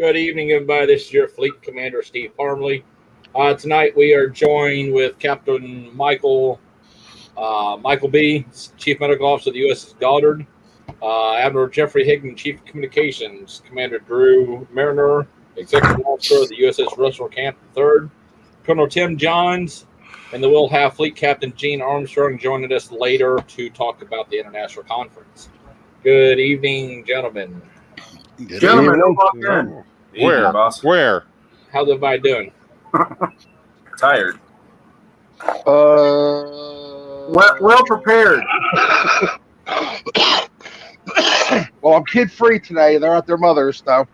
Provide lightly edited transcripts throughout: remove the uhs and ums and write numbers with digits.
Good evening, everybody. This is your Fleet Commander, Steve Parmley. Tonight we are joined with Captain Michael B., Chief Medical Officer of the USS Goddard, Admiral Jeffrey Hickman, Chief Communications, Commander Drew Mariner, Executive Officer of the USS Russell Camp III, Col Tim Johns, and we'll have Fleet Captain Gene Armstrong joining us later to talk about the international conference. Good evening, gentlemen. Gentlemen, Where? How's everybody doing? Tired. Well prepared. Well, I'm kid-free today. They're at their mother's, though.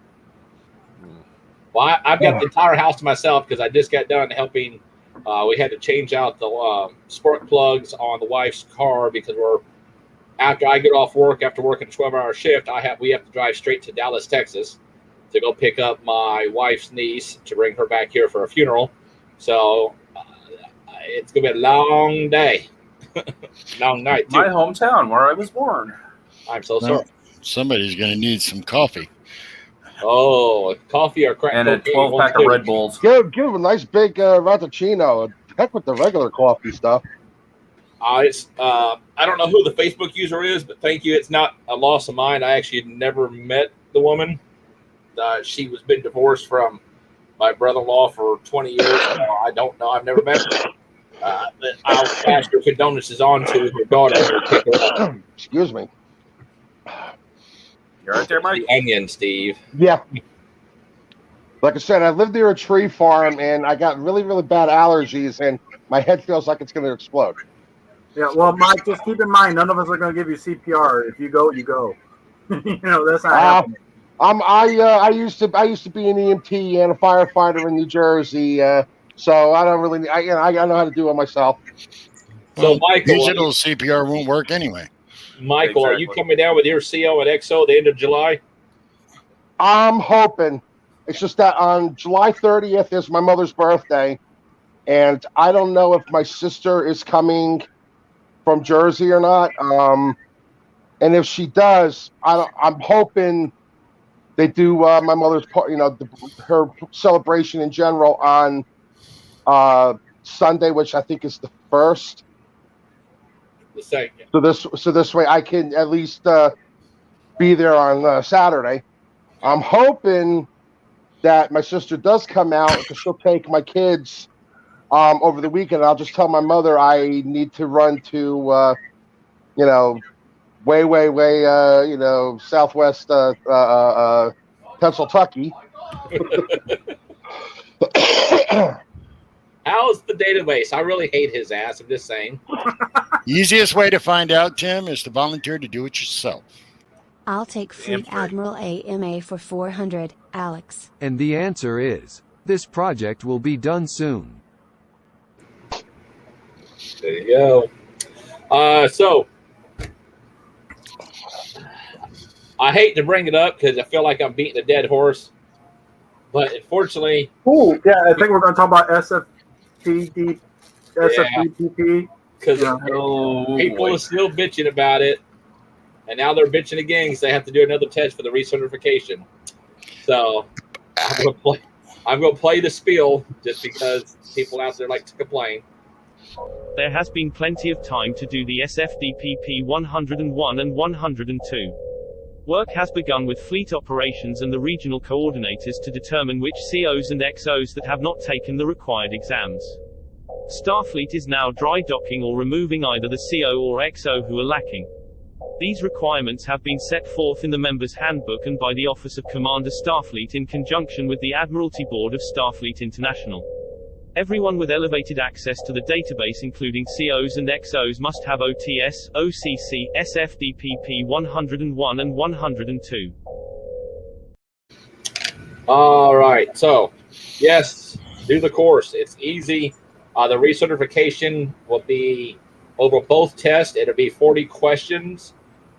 Well, I've got the entire house to myself because I just got done helping. We had to change out the spark plugs on the wife's car because after I get off work, after working a 12-hour shift, we have to drive straight to Dallas, Texas, to go pick up my wife's niece to bring her back here for a funeral. So it's gonna be a long day, long night too. My hometown, where I was born. I'm so sorry. Somebody's going to need some coffee. Oh, coffee or crack And a 12-pack of Red Bulls. Give him a nice big Rattuccino. Heck with the regular coffee stuff. I don't know who the Facebook user is, but thank you. It's not a loss of mine. I actually never met the woman. She was been divorced from my brother-in-law for 20 years. I don't know. I've never met her. But I'll pass your condolences on to her daughter. Excuse me. You're right there, Mike. The onion, Steve. Yeah. Like I said, I lived near a tree farm, and I got really, really bad allergies, and my head feels like it's going to explode. Yeah, well, Mike, just keep in mind, none of us are going to give you CPR. If you go, you go. That's not happening. I used to be an EMT and a firefighter in New Jersey, so I don't really. I know how to do it myself. So, Michael, digital CPR won't work anyway. Michael, Exactly. Are you coming down with your CO and XO at the end of July? I'm hoping. It's just that on July 30th is my mother's birthday, and I don't know if my sister is coming from Jersey or not. And if she does, I'm hoping they do my mother's part. Her celebration in general on Sunday, which I think is the 1st. The second. So this way I can at least be there on Saturday. I'm hoping that my sister does come out because she'll take my kids over the weekend. I'll just tell my mother I need to run to way southwest Pennsylvania. How's the database? I really hate his ass. I'm just saying. Easiest way to find out, Tim, is to volunteer to do it yourself. I'll take Fleet Admiral AMA for 400, Alex. And the answer is, this project will be done soon. There you go. So I hate to bring it up because I feel like I'm beating a dead horse, but unfortunately, Yeah, I think we're going to talk about SFDPP. Because people are still bitching about it, and now they're bitching again because they have to do another test for the recertification. So I'm going to play the spiel just because people out there like to complain. There has been plenty of time to do the SFDPP 101 and 102. Work has begun with fleet operations and the regional coordinators to determine which COs and XOs that have not taken the required exams. Starfleet is now dry docking or removing either the CO or XO who are lacking. These requirements have been set forth in the Members' Handbook and by the Office of Commander Starfleet in conjunction with the Admiralty Board of Starfleet International. Everyone with elevated access to the database including COs and XOs must have OTS, OCC, SFDPP 101 and 102. All right. So, yes, do the course. It's easy. The recertification will be over both tests. It'll be 40 questions,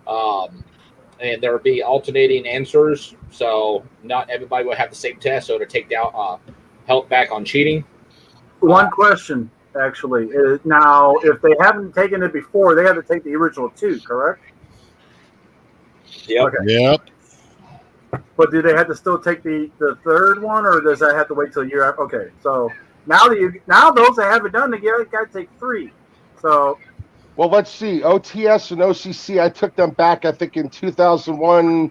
and there will be alternating answers. So not everybody will have the same test. So it'll take down help back on cheating. One question, actually. Now, if they haven't taken it before, they have to take the original 2, correct? Yep. Okay. Yep. But do they have to still take the third one, or does that have to wait till a year after? Okay, so now those that haven't done it yet got to take 3. So, well, let's see. OTS and OCC, I took them back, I think, in 2001,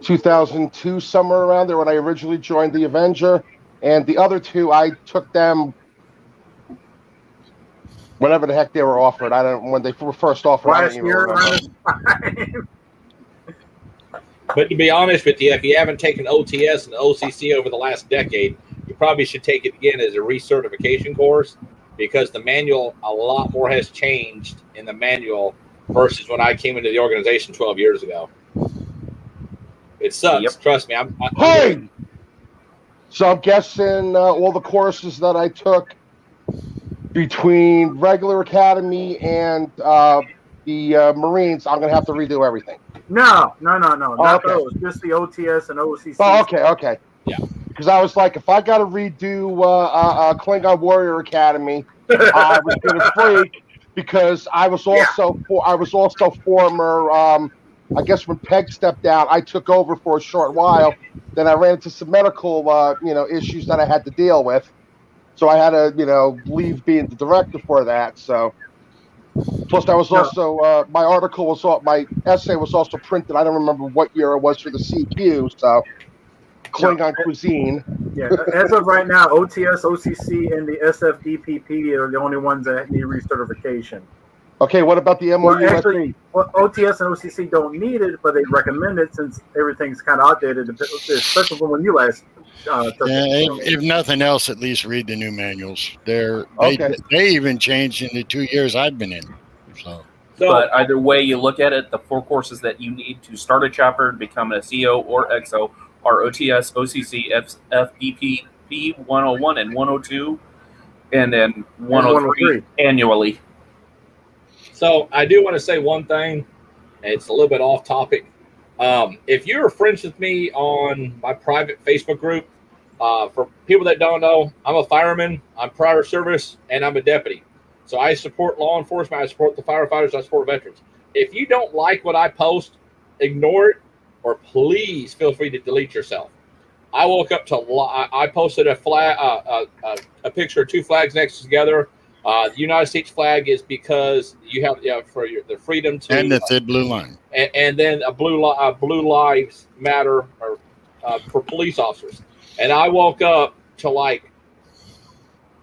2002, somewhere around there when I originally joined the Avenger. And the other 2, I took them whenever the heck they were offered. I don't when they were first offered. Last year. But to be honest with you, if you haven't taken OTS and OCC over the last decade, you probably should take it again as a recertification course, because the manual, a lot more has changed in the manual versus when I came into the organization 12 years ago. It sucks. Yep. Trust me. Hey! So I'm guessing all the courses that I took between regular academy and the Marines, I'm going to have to redo everything. No. Not okay. those. Just the OTS and OCC. Oh, okay. Yeah. Because I was like, if I got to redo Klingon Warrior Academy, I was going to freak, because I was also former. I guess when Peg stepped down, I took over for a short while. Then I ran into some medical, issues that I had to deal with. So I had to, leave being the director for that. So, plus I was also my essay was also printed. I don't remember what year it was for the CQ. So, Klingon cuisine. Yeah, as of right now, OTS, OCC, and the SFDPP are the only ones that need recertification. Okay, what about the MO USS? Actually, OTS and OCC don't need it, but they recommend it since everything's kind of outdated, especially from when you last took it. If nothing else, at least read the new manuals. They even changed in the 2 years I've been in. So. But either way you look at it, the 4 courses that you need to start a chopper and become a CO or XO are OTS, OCC, FDP 101 and 102, and then 103 annually. So I do want to say one thing, and it's a little bit off topic. If you're friends with me on my private Facebook group, for people that don't know, I'm a fireman, I'm prior service, and I'm a deputy. So I support law enforcement, I support the firefighters, I support veterans. If you don't like what I post, ignore it, or please feel free to delete yourself. I woke up to I posted a flag, a picture of 2 flags next together. The United States flag is because you have the freedom to, and the thin blue line, and then a blue lives matter for police officers. And I woke up to like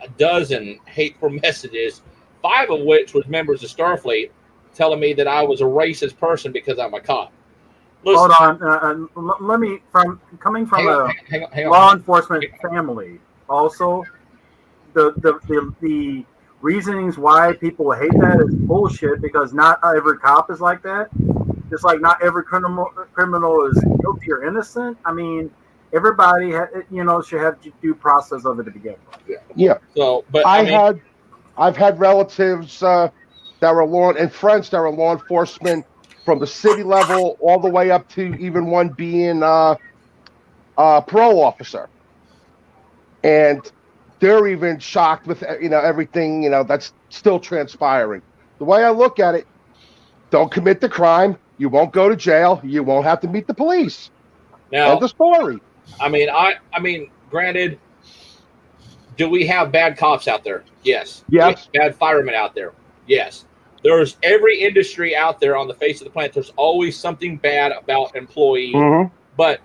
a dozen hateful messages, 5 of which was members of Starfleet telling me that I was a racist person because I'm a cop. Listen, hold on, let me coming from hang on. Law enforcement family. Also, the reasonings why people hate that is bullshit, because not every cop is like that. Just like not every criminal is guilty or innocent. I mean, everybody should have due process of it to begin with. Yeah. So, but I've had relatives that were and friends that were law enforcement from the city level all the way up to even one being a parole officer, and they're even shocked with everything that's still transpiring. The way I look at it, don't commit the crime, you won't go to jail, you won't have to meet the police. Now, end the story. I mean, granted, do we have bad cops out there? Yes. Yes. Bad firemen out there? Yes. There's every industry out there on the face of the planet. There's always something bad about employees. Mm-hmm.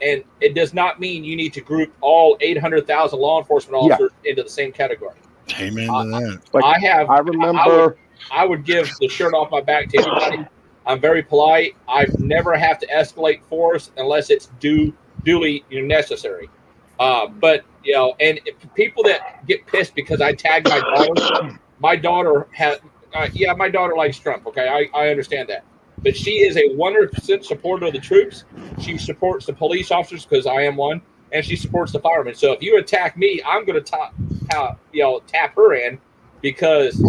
And it does not mean you need to group all 800,000 law enforcement officers into the same category. Amen to that. I remember. I would give the shirt off my back to anybody. I'm very polite. I've never have to escalate force unless it's duly necessary. But and people that get pissed because I tag my daughter has. My daughter likes Trump. Okay, I understand that, but she is a 100% supporter of the troops. She supports the police officers because I am one, and she supports the firemen. So if you attack me, I'm going to tap her in, because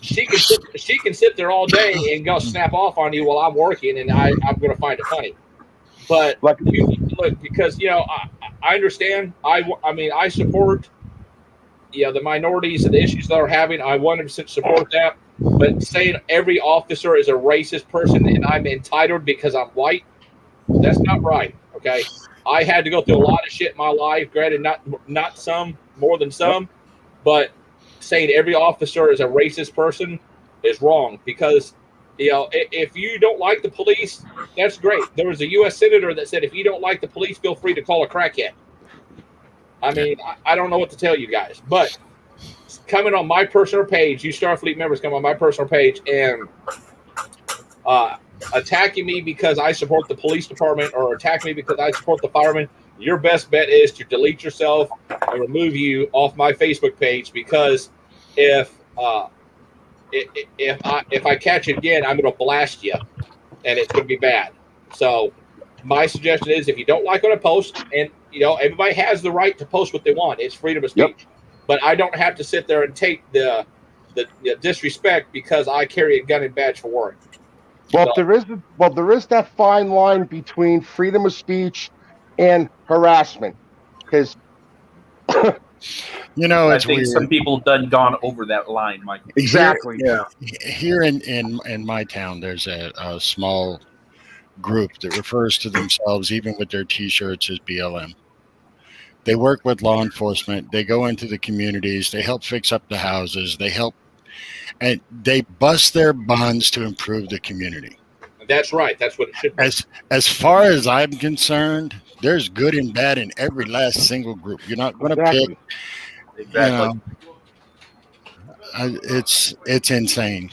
she can sit there all day and go snap off on you while I'm working, and I'm going to find it funny. But because I understand. I support. The minorities and the issues that are having, I 100% support that. But saying every officer is a racist person and I'm entitled because I'm white, That's not right. Okay. I had to go through a lot of shit in my life. Granted, not some more than some, but saying every officer is a racist person is wrong because, if you don't like the police, that's great. There was a U.S. senator that said, if you don't like the police, feel free to call a crackhead. I mean, I don't know what to tell you guys, but coming on my personal page, you Starfleet members come on my personal page and attacking me because I support the police department or attack me because I support the firemen, your best bet is to delete yourself and remove you off my Facebook page because if I catch it again, I'm going to blast you and it's going to be bad. So my suggestion is if you don't like what I post, and everybody has the right to post what they want, it's freedom of speech. But I don't have to sit there and take the disrespect because I carry a gun and badge for work. Well, there is that fine line between freedom of speech and harassment, because I it's think weird. some people done gone over that line, Mike. Exactly. Yeah. Here in my town, there's a small group that refers to themselves, even with their T-shirts, as BLM. They work with law enforcement. They go into the communities. They help fix up the houses. They help, and they bust their buns to improve the community. That's right. That's what it should be. As far as I'm concerned, there's good and bad in every last single group. You're not going to pick. Exactly. It's insane.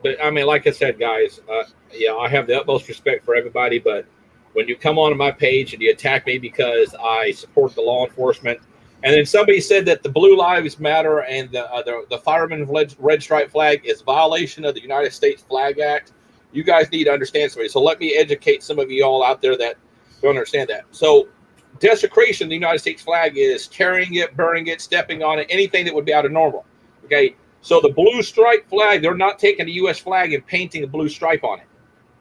But I mean, like I said, guys, I have the utmost respect for everybody. But when you come onto my page and you attack me because I support the law enforcement, and then somebody said that the Blue Lives Matter and the Fireman Red Stripe flag is violation of the United States Flag Act, you guys need to understand something. So let me educate some of you all out there that don't understand that. So desecration of the United States flag is tearing it, burning it, stepping on it, anything that would be out of normal. Okay. So the blue stripe flag, they're not taking the U.S. flag and painting a blue stripe on it.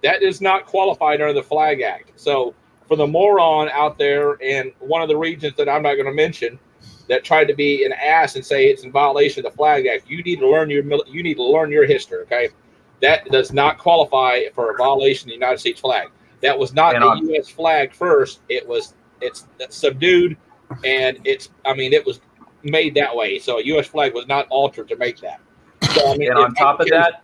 That is not qualified under the Flag Act. So for the moron out there in one of the regions that I'm not going to mention that tried to be an ass and say it's in violation of the Flag Act, you need to learn your history. Okay. That does not qualify for a violation of the United States flag. That was not the U.S. flag first. It's subdued, and it was made that way. So a U.S. flag was not altered to make that. So, and on top of that,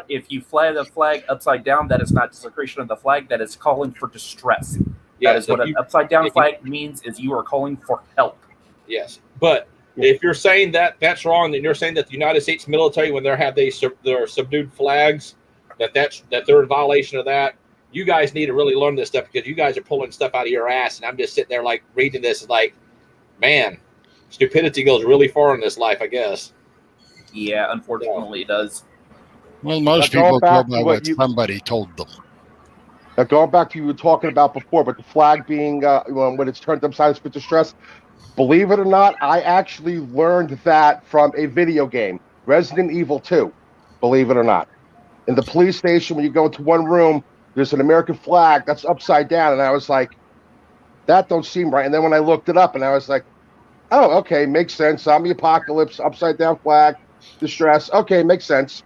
if you fly the flag upside down, that is not desecration of the flag. That is calling for distress. That is what an upside down flag means, is you are calling for help. Yes, but if you're saying that that's wrong, then you're saying that the United States military, when their subdued flags, that they're in violation of that. You guys need to really learn this stuff because you guys are pulling stuff out of your ass, and I'm just sitting there like reading this like, man, stupidity goes really far in this life, I guess. Yeah, unfortunately, it does. Well, most people go by what somebody told them. Now, going back to what you were talking about before, but the flag being when it's turned upside down for distress. Believe it or not, I actually learned that from a video game, Resident Evil 2. Believe it or not, in the police station, when you go into one room, there's an American flag that's upside down, and I was like, that don't seem right. And then when I looked it up, and I was like, oh, okay, makes sense. Zombie apocalypse, upside down flag, distress. Okay, makes sense.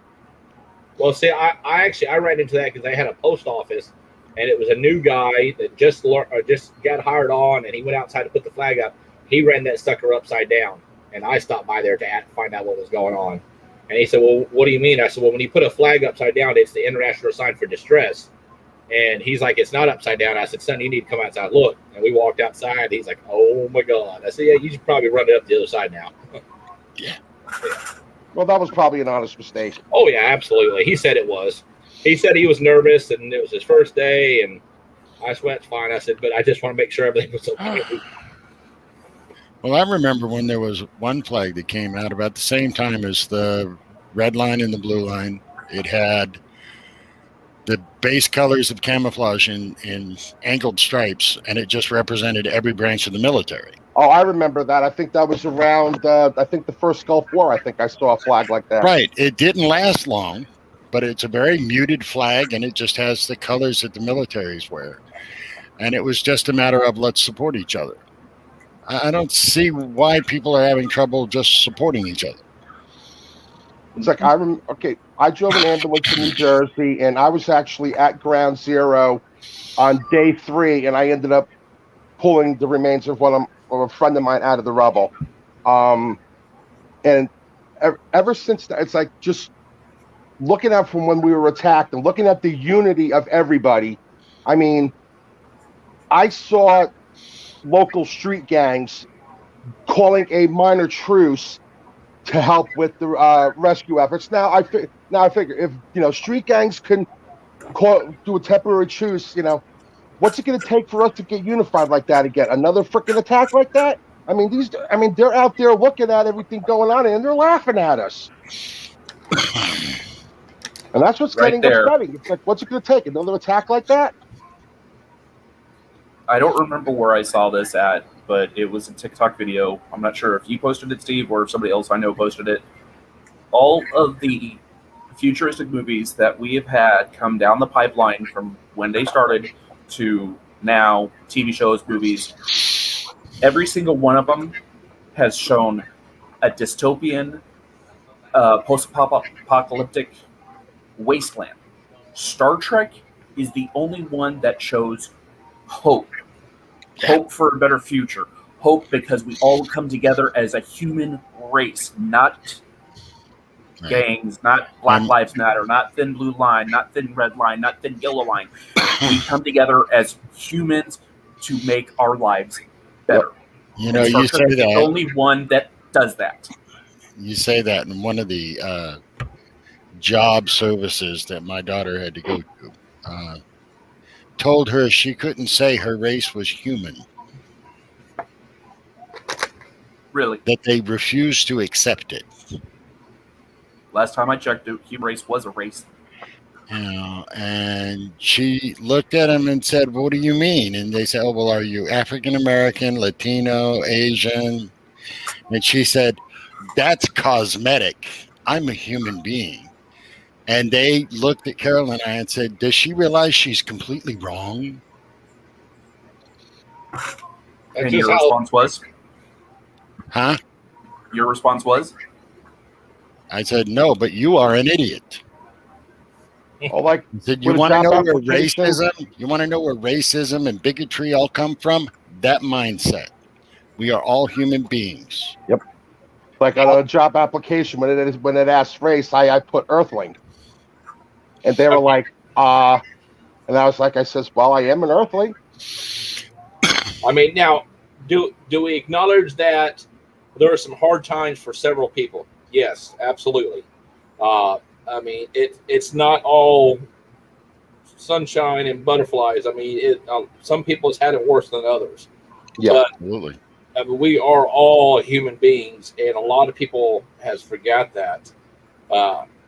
Well, see, I ran into that because I had a post office, and it was a new guy that just got hired on, and he went outside to put the flag up. He ran that sucker upside down, and I stopped by there to find out what was going on. And he said, well, what do you mean? I said, well, when you put a flag upside down, it's the international sign for distress. And he's like, it's not upside down. I said, son, you need to come outside. Look. And we walked outside. He's like, oh, my God. I said, yeah, you should probably run it up the other side now. Yeah. Well, that was probably an honest mistake. Oh, yeah, absolutely. He said it was. He said he was nervous, and it was his first day, and I said, it's fine. I said, but I just want to make sure everything was okay. Well, I remember when there was one flag that came out about the same time as the red line and the blue line. It had the base colors of camouflage in angled stripes, and it just represented every branch of the military. Oh, I remember that. I think that was around, the first Gulf War. I think I saw a flag like that. Right. It didn't last long, but it's a very muted flag, and it just has the colors that the militaries wear. And it was just a matter of let's support each other. I don't see why people are having trouble just supporting each other. It's like I I drove an ambulance to New Jersey, and I was actually at Ground Zero on day 3, and I ended up pulling the remains of a friend of mine out of the rubble. And ever since that, it's like just looking at from when we were attacked and looking at the unity of everybody. I mean, I saw local street gangs calling a minor truce to help with the rescue efforts. Now I figure if street gangs can do a temporary truce, what's it going to take for us to get unified like that again? Another freaking attack like that? I mean, they're out there looking at everything going on and they're laughing at us. And that's what's getting upsetting. It's like, what's it going to take? Another attack like that? I don't remember where I saw this at, but it was a TikTok video. I'm not sure if you posted it, Steve, or if somebody else I know posted it. All of the futuristic movies that we have had come down the pipeline from when they started to now, TV shows, movies, every single one of them has shown a dystopian, post-apocalyptic wasteland. Star Trek is the only one that shows hope for a better future, hope because we all come together as a human race, not gangs, not Black Lives Matter, not thin blue line, not thin red line, not thin yellow line. We come together as humans to make our lives better. You say that. The only one that does that. You say that in one of the job services that my daughter had to go to. Told her she couldn't say her race was human. Really? That they refused to accept it. Last time I checked, the human race was a race. And she looked at him and said, "What do you mean?" And they said, "Oh, well, are you African American, Latino, Asian?" And she said, "That's cosmetic. I'm a human being." And they looked at Carol and I and said, "Does she realize she's completely wrong?" And your response was? Huh? Your response was? I said, "No, but you are an idiot." I said, "You want to know where racism? You want to know where racism and bigotry all come from? That mindset. We are all human beings." Yep. Like on a job application, when it asks race, I put Earthling. And they were like, and I was like, I says, "Well, I am an Earthling." I mean, now, do we acknowledge that there are some hard times for several people? Yes, absolutely. I mean, it's not all sunshine and butterflies. I mean, some people has had it worse than others. Yeah, but, absolutely. I mean, we are all human beings, and a lot of people has forgot that.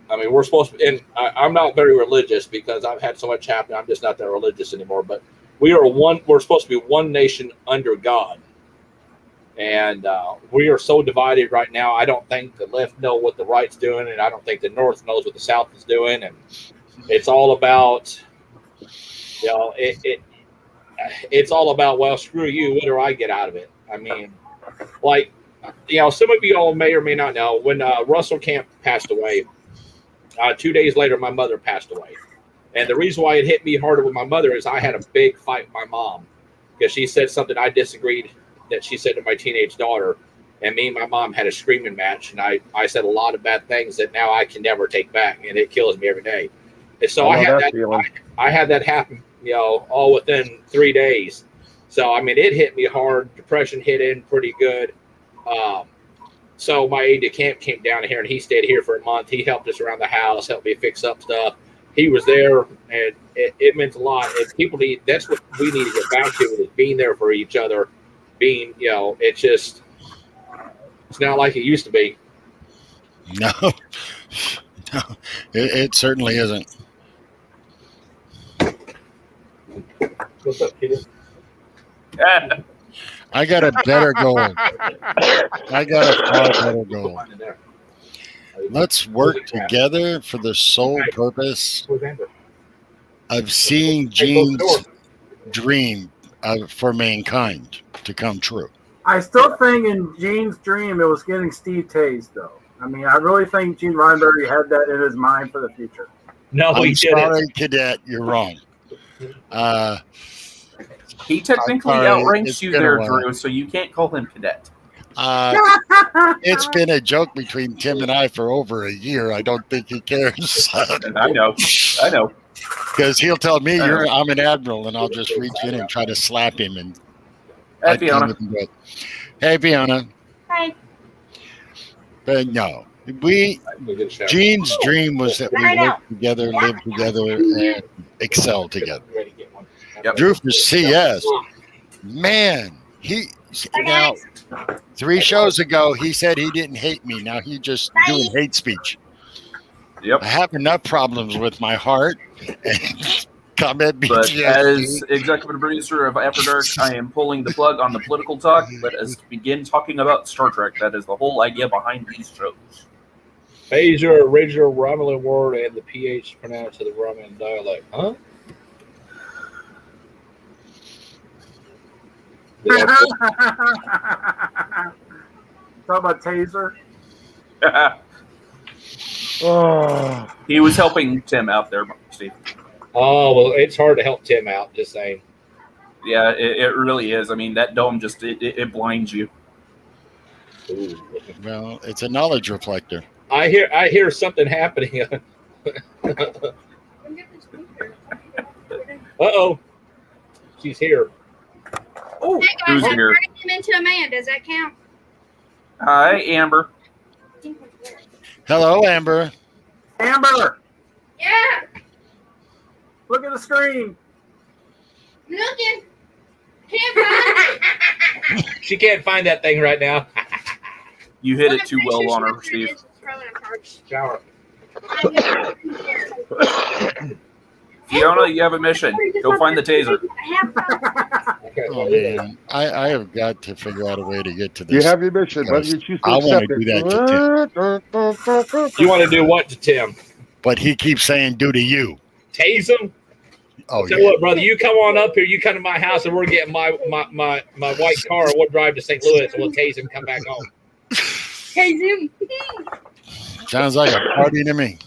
I mean, we're supposed to, and I'm not very religious because I've had so much happen. I'm just not that religious anymore. But we're supposed to be one nation under God. And we are so divided right now. I don't think the left know what the right's doing, and I don't think the North knows what the South is doing. And it's all about, it's all about, well, screw you. What do I get out of it? I mean, some of you all may or may not know, when Russell Camp passed away, 2 days later, my mother passed away. And the reason why it hit me harder with my mother is I had a big fight with my mom because she said something I disagreed that she said to my teenage daughter, and me and my mom had a screaming match, and I said a lot of bad things that now I can never take back, and it kills me every day. And so I had that happen, all within 3 days. So I mean, it hit me hard. Depression hit in pretty good. So my aide de camp came down here, and he stayed here for a month. He helped us around the house, helped me fix up stuff. He was there, and it meant a lot. And that's what we need to get back to, is being there for each other. Being, it's not like it used to be. No, it certainly isn't. What's up, kid? I got a better goal. I got a far better goal. Let's work together for the sole purpose of seeing Gene's dream for mankind to come true. I still think in Gene's dream it was getting Steve tased, though. I mean, I really think Gene Roddenberry had that in his mind for the future. No, he I'm didn't. sorry, Cadet. You're wrong. He technically sorry, outranks it's you been a there, while. Drew, so you can't call him cadet. It's been a joke between Tim and I for over a year. I don't think he cares. I know. Because he'll tell me I'm an admiral, and I'll just reach in and try to slap him. And Hey, I can't Fiona. even do it. Hey, Fiona. Hi. But no, Gene's dream was that we work together, live together, and excel together. Yep. Drew for CS, man, now 3 shows ago he said he didn't hate me. Now he just doing hate speech. Yep. I have enough problems with my heart and comment But BTSD. as executive producer of After Dark, I am pulling the plug on the political talk. Let us begin talking about Star Trek. That is the whole idea behind these shows. Phaser, original Romulan word, and the PH pronounced to the Romulan dialect. Huh? Talk about taser. He was helping Tim out there, Steve. Oh, well, it's hard to help Tim out, just saying. Yeah, it really is. I mean, that dome just it blinds you. Ooh. Well, it's a knowledge reflector. I hear something happening. Uh-oh. She's here. Oh, Hey who's guys, I'm here? turning him into a man. Does that count? Hi, Amber. Hello, Amber. Amber, Yeah, look at the screen. looking. Can't find it. She can't find that thing right now. You hit it too well on her, Steve. Shower. Fiona, you have a mission. Go find the taser. Okay. Oh man, I have got to figure out a way to get to this. You have your mission, but you choose to I want accept to do it. that to Tim, You want to do what to Tim? but he keeps saying "do to you." Tase him? Oh Tell yeah. you what, brother, you come on up here. You come to my house, and we're getting my white car. We'll drive to St. Louis, and we'll tase him, come back home. Hey, Zoom. Sounds like a party to me.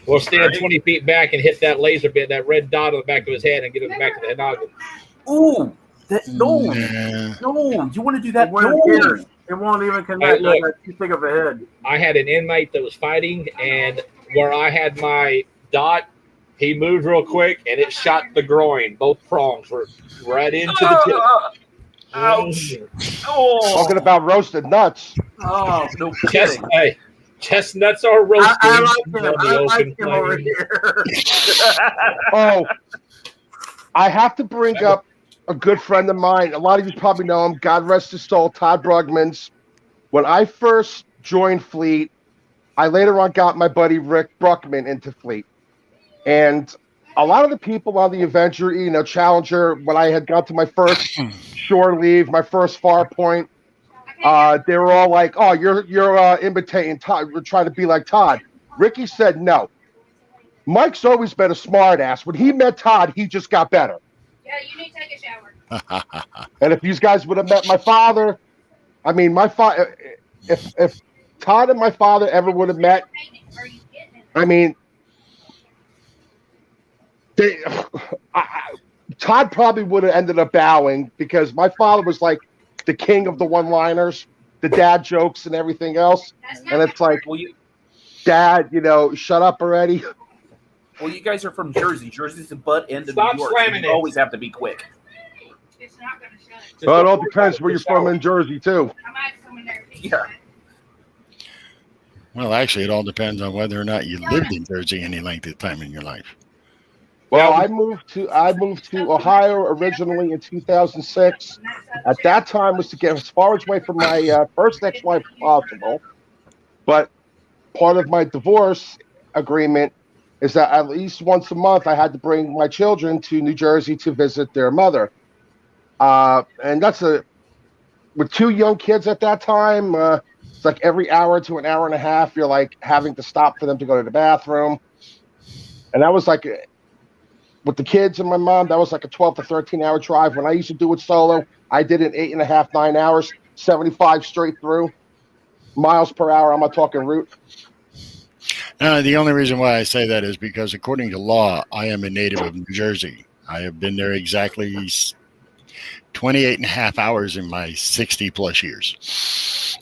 We'll stand 20 feet back and hit that laser bit, that red dot on the back of his head, and get him back to the noggin. Ooh, no, Nah. no, you want to do that? It won't No. appear. It won't even connect. Hey, look. I got too big of a head. I had an inmate that was fighting, and where I had my dot, he moved real quick, and it shot the groin. Both prongs were right into the tip. Ouch. Oh, Talking about roasted nuts. oh, no Chest, kidding. hey, chestnuts are roasted. I like him. I like him over here. Oh, I have to bring up a good friend of mine. A lot of you probably know him. God rest his soul, Todd Brugmans. When I first joined Fleet, I later on got my buddy Rick Bruckman into Fleet. And a lot of the people on the Avenger, Challenger, when I had got to my first shore leave, my first far point, they were all like, "Oh, you're imitating Todd. We're trying to be like Todd." Ricky said, "No. Mike's always been a smart ass. When he met Todd, he just got better." Yeah, you need to take a shower. And if these guys would have met my father, I mean, my father, if Todd and my father ever would have met, I mean, Todd probably would have ended up bowing because my father was like the king of the one-liners, the dad jokes and everything else. And it's like, Well, you Dad, shut up already. you guys are from Jersey. Jersey's the butt end of Stop New York. slamming You it. always have to be quick. It's not going to shut. Well, it all depends where you're from in Jersey, too. I might come in there. and Yeah. Well, actually, it all depends on whether or not you lived in Jersey any length of time in your life. Well, I moved to Ohio originally in 2006. At that time was to get as far away from my first ex-wife as possible. But part of my divorce agreement is that at least once a month I had to bring my children to New Jersey to visit their mother. And that's with 2 young kids at that time, it's like every hour to an hour and a half, you're like having to stop for them to go to the bathroom. And that was like, with the kids and my mom, that was like a 12 to 13 hour drive. When I used to do it solo, I did it 8.5, 9 hours, 75 straight through. miles per hour. I'm not talking route. The only reason why I say that is because, according to law, I am a native of New Jersey. I have been there exactly 28 and a half hours in my 60 plus years.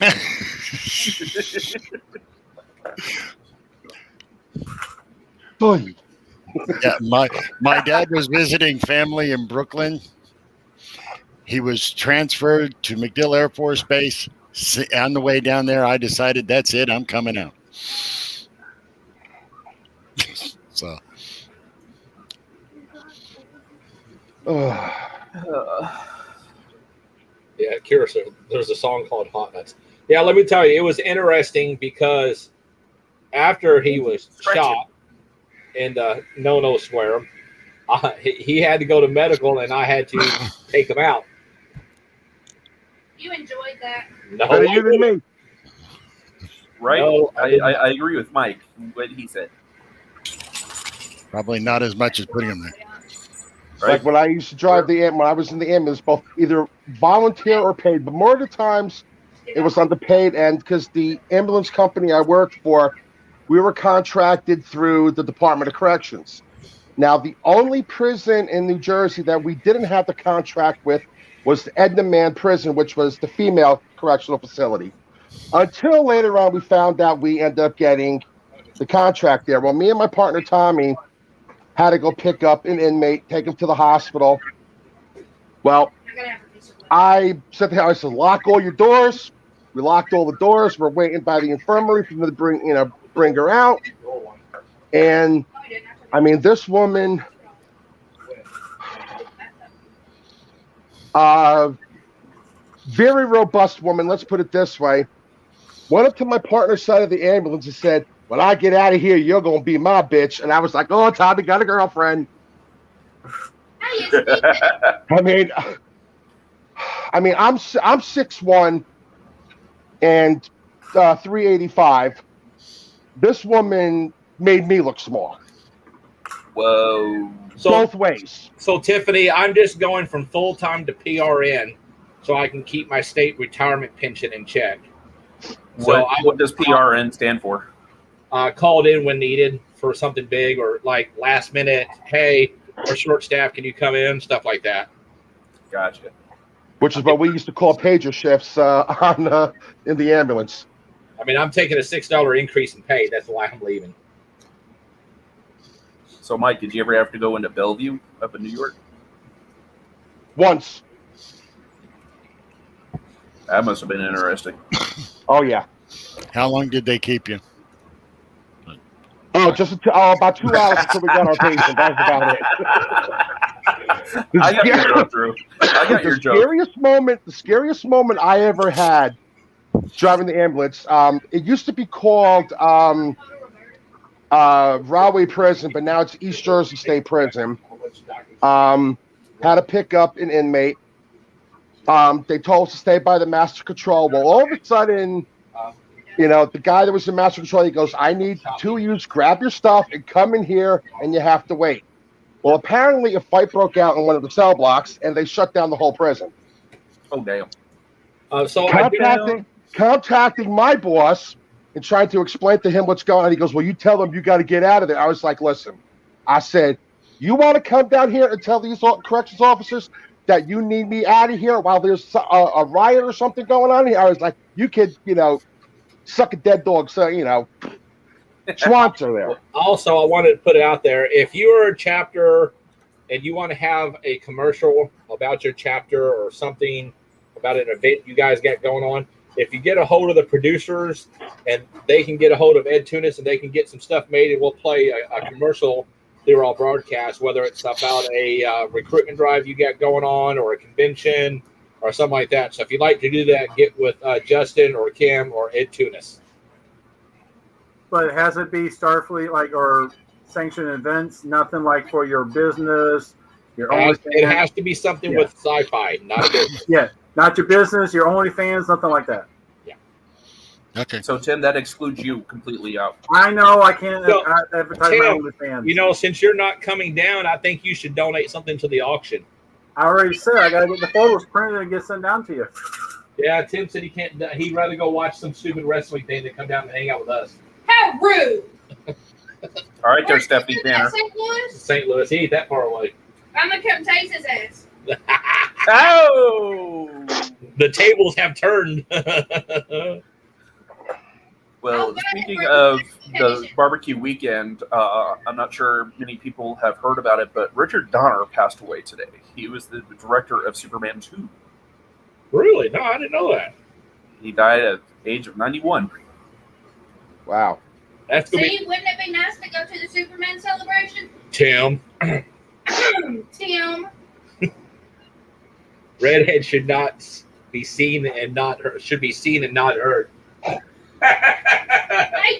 Yeah, my dad was visiting family in Brooklyn. He was transferred to MacDill Air Force Base. On the way down there, I decided, that's it, I'm coming out. So. Yeah, curious. There's a song called Hot Nuts. Yeah, let me tell you, it was interesting because after he was shot, and no swear him, he had to go to medical, and I had to take him out. You enjoyed that? No, Better you than me. Right? No, I agree with Mike. What he said. Probably not as much as putting him there. Right? Like when I used to drive when I was in the ambulance, both either volunteer or paid, but more of the times it was on the paid end because the ambulance company I worked for, we were contracted through the Department of Corrections. Now, the only prison in New Jersey that we didn't have the contract with was the Edna Man Prison, which was the female correctional facility. Until later on, we found out we ended up getting the contract there. Well, me and my partner, Tommy, had to go pick up an inmate, take him to the hospital. Well, I said to him, I said, lock all your doors. We locked all the doors. We're waiting by the infirmary for them to bring her out. And I mean, this woman, very robust woman, let's put it this way, went up to my partner's side of the ambulance and said, when I get out of here, you're going to be my bitch. And I was like, oh, Tommy got a girlfriend. I mean, I'm 6'1" and 385. This woman made me look small. Whoa. Both ways. So, Tiffany, I'm just going from full-time to PRN so I can keep my state retirement pension in check. What does PRN stand for? Called in when needed for something big or like last minute, hey, we're short staffed, can you come in? Stuff like that. Gotcha. Which is what we used to call pager shifts in the ambulance. I mean, I'm taking a $6 increase in pay. That's why I'm leaving. So, Mike, did you ever have to go into Bellevue up in New York? Once. That must have been interesting. Oh, yeah. How long did they keep you? Oh, about 2 hours until we got our patient. That's about it. I got your joke through. The scariest moment I ever had driving the ambulance. It used to be called Rahway Prison, but now it's East Jersey State Prison. Had to pick up an inmate. They told us to stay by the master control. Well, all of a sudden, the guy that was in master control, he goes, I need two of you to grab your stuff and come in here, and you have to wait. Well, apparently a fight broke out in one of the cell blocks, and they shut down the whole prison. Oh, damn. Contacting my boss and trying to explain to him what's going on. He goes, well, you tell them you got to get out of there. I was like, listen, I said, you want to come down here and tell these corrections officers that you need me out of here while there's a riot or something going on here? I was like, you could, suck a dead dog. So, swans are there. Also, I wanted to put it out there. If you are a chapter and you want to have a commercial about your chapter or something about an event you guys got going on, if you get a hold of the producers and they can get a hold of Ed Tunis and they can get some stuff made, and we'll play a commercial through our broadcast, whether it's about a recruitment drive you got going on or a convention or something like that. So if you'd like to do that, get with Justin or Kim or Ed Tunis. But it has to be Starfleet or sanctioned events, nothing like for your business. It has to be something with sci-fi, not a business. Yeah, not your business, your OnlyFans, nothing like that. Yeah. Okay. So, Tim, that excludes you completely out. I know I can't advertise Tim, my OnlyFans. Since you're not coming down, I think you should donate something to the auction. I already said I got to get the photos printed and get sent down to you. Yeah, Tim said he can't. He'd rather go watch some stupid wrestling thing than come down and hang out with us. How rude! All right, there, Stephanie Tanner. St. Louis? St. Louis, he ain't that far away. I'm gonna come taste his ass. Oh! The tables have turned. Well, speaking of the barbecue weekend, I'm not sure many people have heard about it, but Richard Donner passed away today. He was the director of Superman 2. Really? No, I didn't know that. He died at the age of 91. Wow. That's gonna See, wouldn't it be nice to go to the Superman celebration? Tim. Tim. Redhead should not be seen and not heard. Should be seen and not heard. Hey,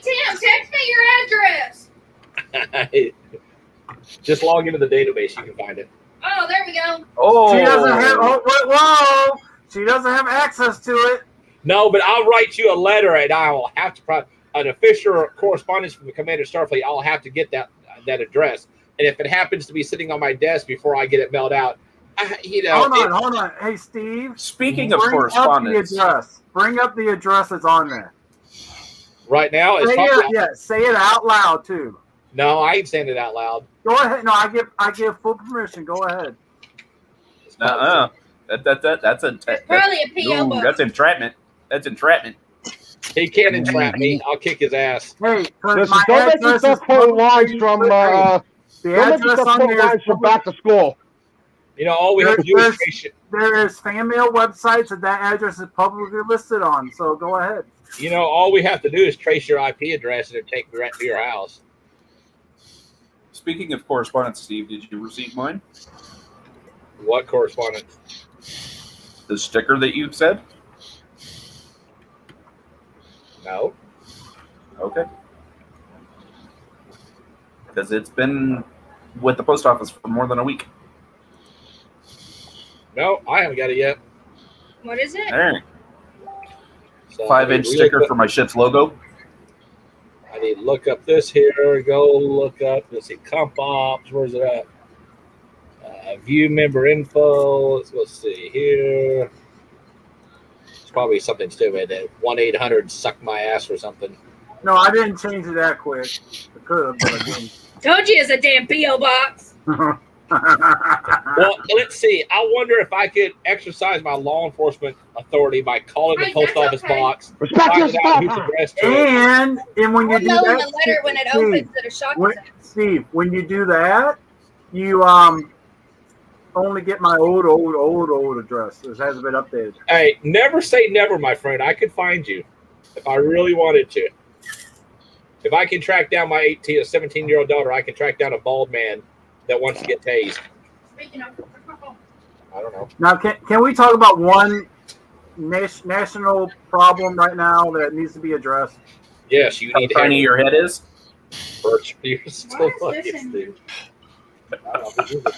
Tim, text me your address. Just log into the database. You can find it. Oh, there we go. Oh! She doesn't have. Oh, wait, whoa! She doesn't have access to it. No, but I'll write you a letter, and I'll have to an official correspondence from the Commander Starfleet. I'll have to get that address, and if it happens to be sitting on my desk before I get it mailed out, Hold on. Hey, Steve. Speaking of correspondence, Bring up the address that's on there. Right now, say it out loud too. No, I ain't saying it out loud. Go ahead. No, I give full permission. Go ahead. That's probably a P.O. box. That's entrapment. That's entrapment. He can't entrap me. I'll kick his ass. Hey, listen, don't make me start pulling lines from the address on there from back to school. You know, all we have to do is trace it. There is fan mail websites that address is publicly listed on. So go ahead. You know, all we have to do is trace your IP address and it'll take me right to your house. Speaking of correspondence, Steve, did you receive mine? What correspondence? The sticker that you said? No. Okay. Because it's been with the post office for more than a week. No, I haven't got it yet. What is it? All right. So 5-inch sticker for my ship's logo. I need to look up this here. Go look up. Let's see. Comp ops. Where's it at? View member info. Let's see here. It's probably something stupid. 1-800 suck my ass or something. No, I didn't change it that quick. I could have, but I didn't. Told you it's a damn P.O. box. Well, let's see. I wonder if I could exercise my law enforcement authority by calling the post office box. Respect your spot. And when you do the that, letter when it opens that a shock is at. Steve, when you do that, you only get my old address. This hasn't been updated. Hey, never say never, my friend. I could find you if I really wanted to. If I can track down my 17-year-old daughter, I can track down a bald man that wants to get tased. Speaking of, I don't know. Now, can we talk about one national problem right now that needs to be addressed? Yes, you need How tiny your head is? Birch, you're so Why is fucking this in stupid.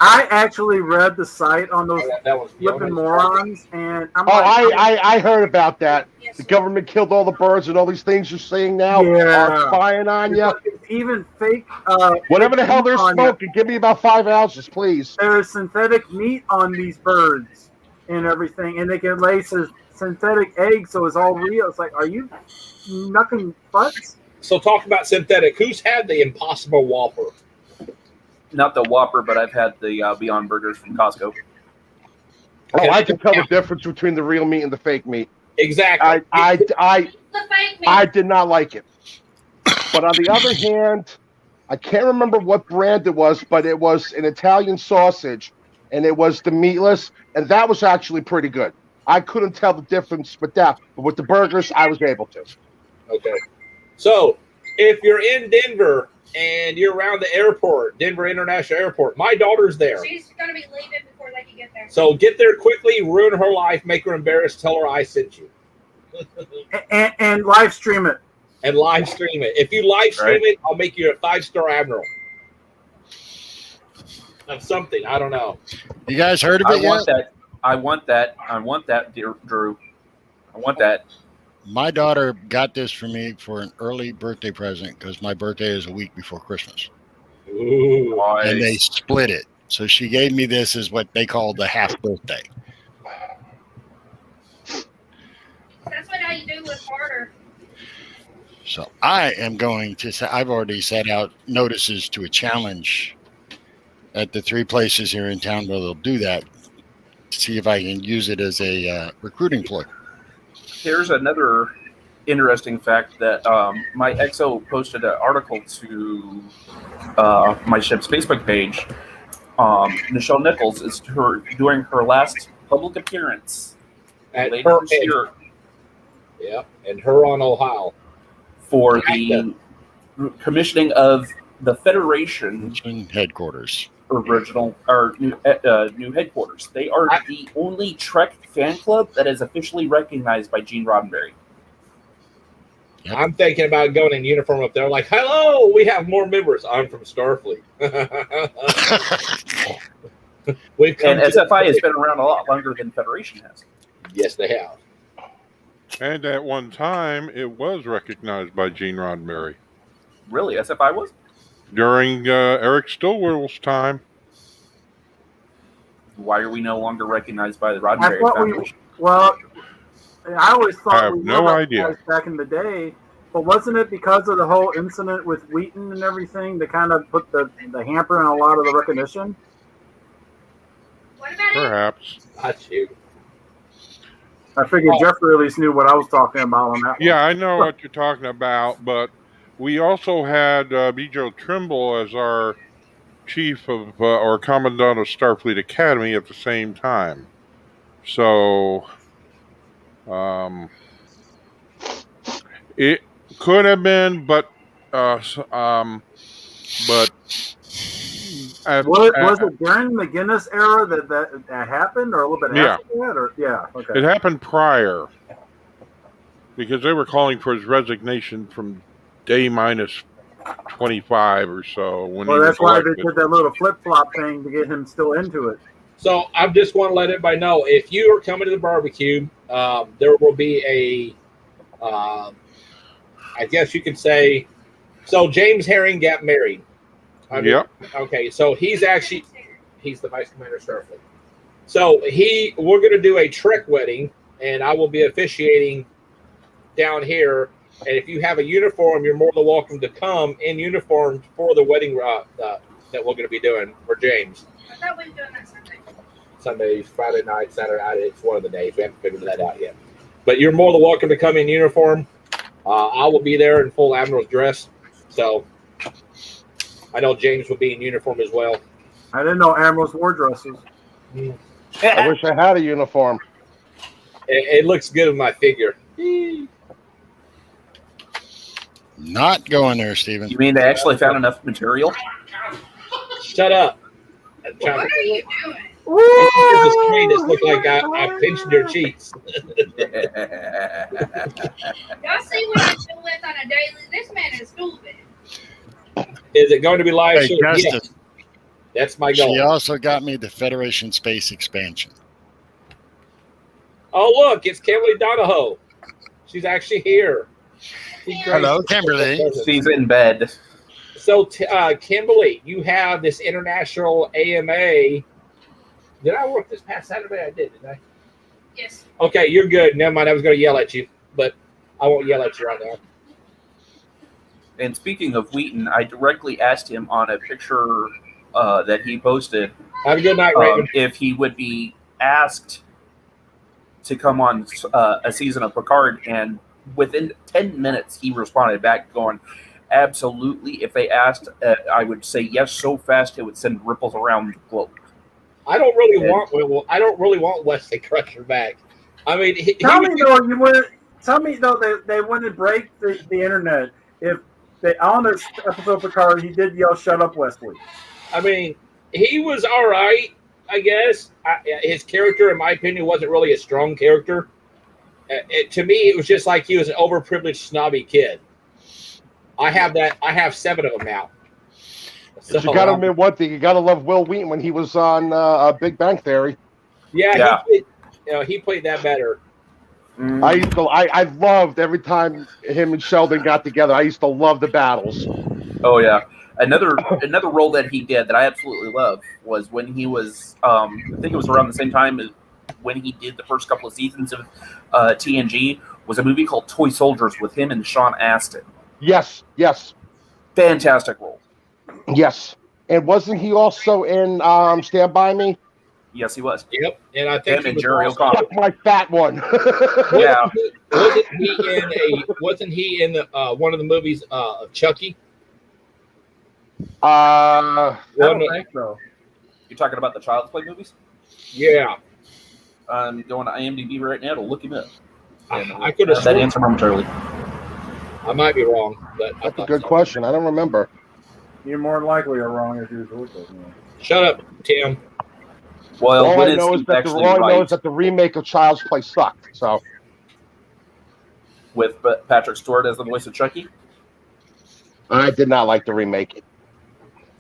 I actually read the site on those That was flipping morons, and I'm I heard about that. Yes. The government killed all the birds and all these things you're saying now are spying on you. Even fake. Whatever the hell they're on smoking, give me about 5 ounces, please. There's synthetic meat on these birds and everything, and they can lay synthetic eggs, so it's all real. It's like, are you knucking butts? So talk about synthetic. Who's had the Impossible Whopper? Not the Whopper, but I've had the Beyond Burgers from Costco. Oh, I can tell the difference between the real meat and the fake meat. Exactly. The fake meat. I did not like it. But on the other hand, I can't remember what brand it was, but it was an Italian sausage, and it was the meatless, and that was actually pretty good. I couldn't tell the difference with that, but with the burgers, I was able to. Okay. So if you're in Denver and you're around the airport, Denver International Airport, my daughter's there. She's going to be leaving before they can get there. So get there quickly, ruin her life, make her embarrassed, tell her I sent you. And live stream it. And live stream it. If you live stream it, I'll make you a 5-star admiral. Of something. I don't know. You guys heard of it yet? I want that, dear Drew. I want that. My daughter got this for me for an early birthday present because my birthday is a week before Christmas. Ooh. Nice. And they split it. So she gave me this as what they call the half birthday. might do with Carter. So I am going to say, I've already set out notices to a challenge at the 3 places here in town where they'll do that, to see if I can use it as a recruiting ploy. Here's another interesting fact that my XO posted an article to my ship's Facebook page. Nichelle Nichols is doing her last public appearance At later this year. Yeah, and Huron, Ohio. For the commissioning of the Federation headquarters. Original or new headquarters. They are the only Trek fan club that is officially recognized by Gene Roddenberry. Yep. I'm thinking about going in uniform up there, like, hello, we have more members. I'm from Starfleet. And SFI has been around a lot longer than Federation has. Yes, they have. And at one time, it was recognized by Gene Roddenberry. Really? SFI was? During Eric Stillwell's time. Why are we no longer recognized by the Roddenberry Foundation? I always thought I have no idea. Back in the day, but wasn't it because of the whole incident with Wheaton and everything that kind of put the hamper in a lot of the recognition? What about Perhaps. That's you. I figured Jeffrey at least knew what I was talking about on that one. Yeah, I know what you're talking about, but we also had B. Joe Trimble as our chief of or commandant of Starfleet Academy at the same time. So it could have been, but was it during the McGinnis era that happened, or a little bit after that? Or okay. It happened prior because they were calling for his resignation from day minus 25 or so. Well, that's why they did that little flip-flop thing to get him still into it. So I just want to let everybody know, if you are coming to the barbecue, there will be I guess you could say, so James Herring got married. Yep. Okay, so he's the vice commander of Starfleet. So we're going to do a Trek wedding, and I will be officiating down here. And if you have a uniform, you're more than welcome to come in uniform for the wedding that we're going to be doing for James. I thought we were doing that Sunday. Sunday, Friday night, Saturday night. It's one of the days. We haven't figured that out yet. But you're more than welcome to come in uniform. I will be there in full Admiral's dress. So I know James will be in uniform as well. I didn't know Admirals wore dresses. I wish I had a uniform. It looks good with my figure. Not going there, Stephen. You mean they actually found enough material? Shut up. What are you doing? The screen just look like I pinched your cheeks. Y'all see what I deal with on a daily? This man is stupid. Is it going to be live? Hey, Yes. That's my goal. She also got me the Federation Space Expansion. Oh, look, it's Kimberly Donahoe. She's actually here. Hello, Kimberly. She's in bed. So, Kimberly, you have this international AMA. Did I work this past Saturday? I did, didn't I? Yes. Okay, you're good. Never mind. I was going to yell at you, but I won't yell at you right now. And speaking of Wheaton, I directly asked him on a picture that he posted. Have a good night, Raven. If he would be asked to come on a season of Picard, and within 10 minutes he responded back going, absolutely. If they asked, I would say yes so fast it would send ripples around the globe. I don't really want Wesley Crusher back. I mean, tell me though they wouldn't break the internet if they on this episode of Picard he did yell "Shut up, Wesley." I mean, he was all right, I guess. His character, in my opinion, wasn't really a strong character. To me, it was just like he was an overprivileged, snobby kid. I have 7 of them now. So, you got to admit one thing. You got to love Will Wheaton when he was on Big Bang Theory. Yeah. He played that better. I loved every time him and Sheldon got together. I used to love the battles. Oh yeah. Another role that he did that I absolutely love was when he was I think it was around the same time as when he did the first couple of seasons of TNG, was a movie called Toy Soldiers with him and Sean Astin. Yes, yes, Fantastic role. yes. And wasn't he also in Stand By Me? Yes, he was. Yep, and I think Him he and was Jerry also- O'Connell. Fuck my fat one. Yeah. Wasn't he in the one of the movies of Chucky? I don't think so. You're talking about the Child's Play movies? Yeah. I'm going to IMDb right now to look him up. I could have that sworn- answer momentarily. I might be wrong, but That's a good question. I don't remember. You more than likely are wrong as usual. Shut up, Tim. Well, all what I is know is Steve that actually all I know right is that the remake of Child's Play sucked. So with Patrick Stewart as the voice of Chucky? I did not like the remake.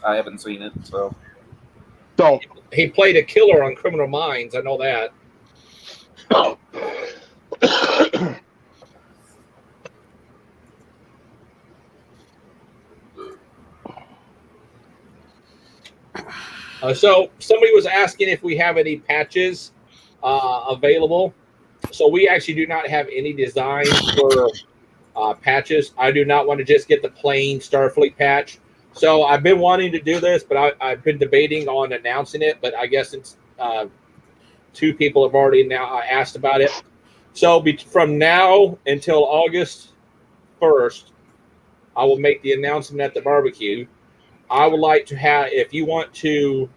I haven't seen it, so don't. He played a killer on Criminal Minds. I know that. So somebody was asking if we have any patches available. So we actually do not have any designs for patches. I do not want to just get the plain Starfleet patch. So I've been wanting to do this, but I've been debating on announcing it. But I guess it's two people have already now asked about it. So from now until August 1st, I will make the announcement at the barbecue. I would like to have, if you want to,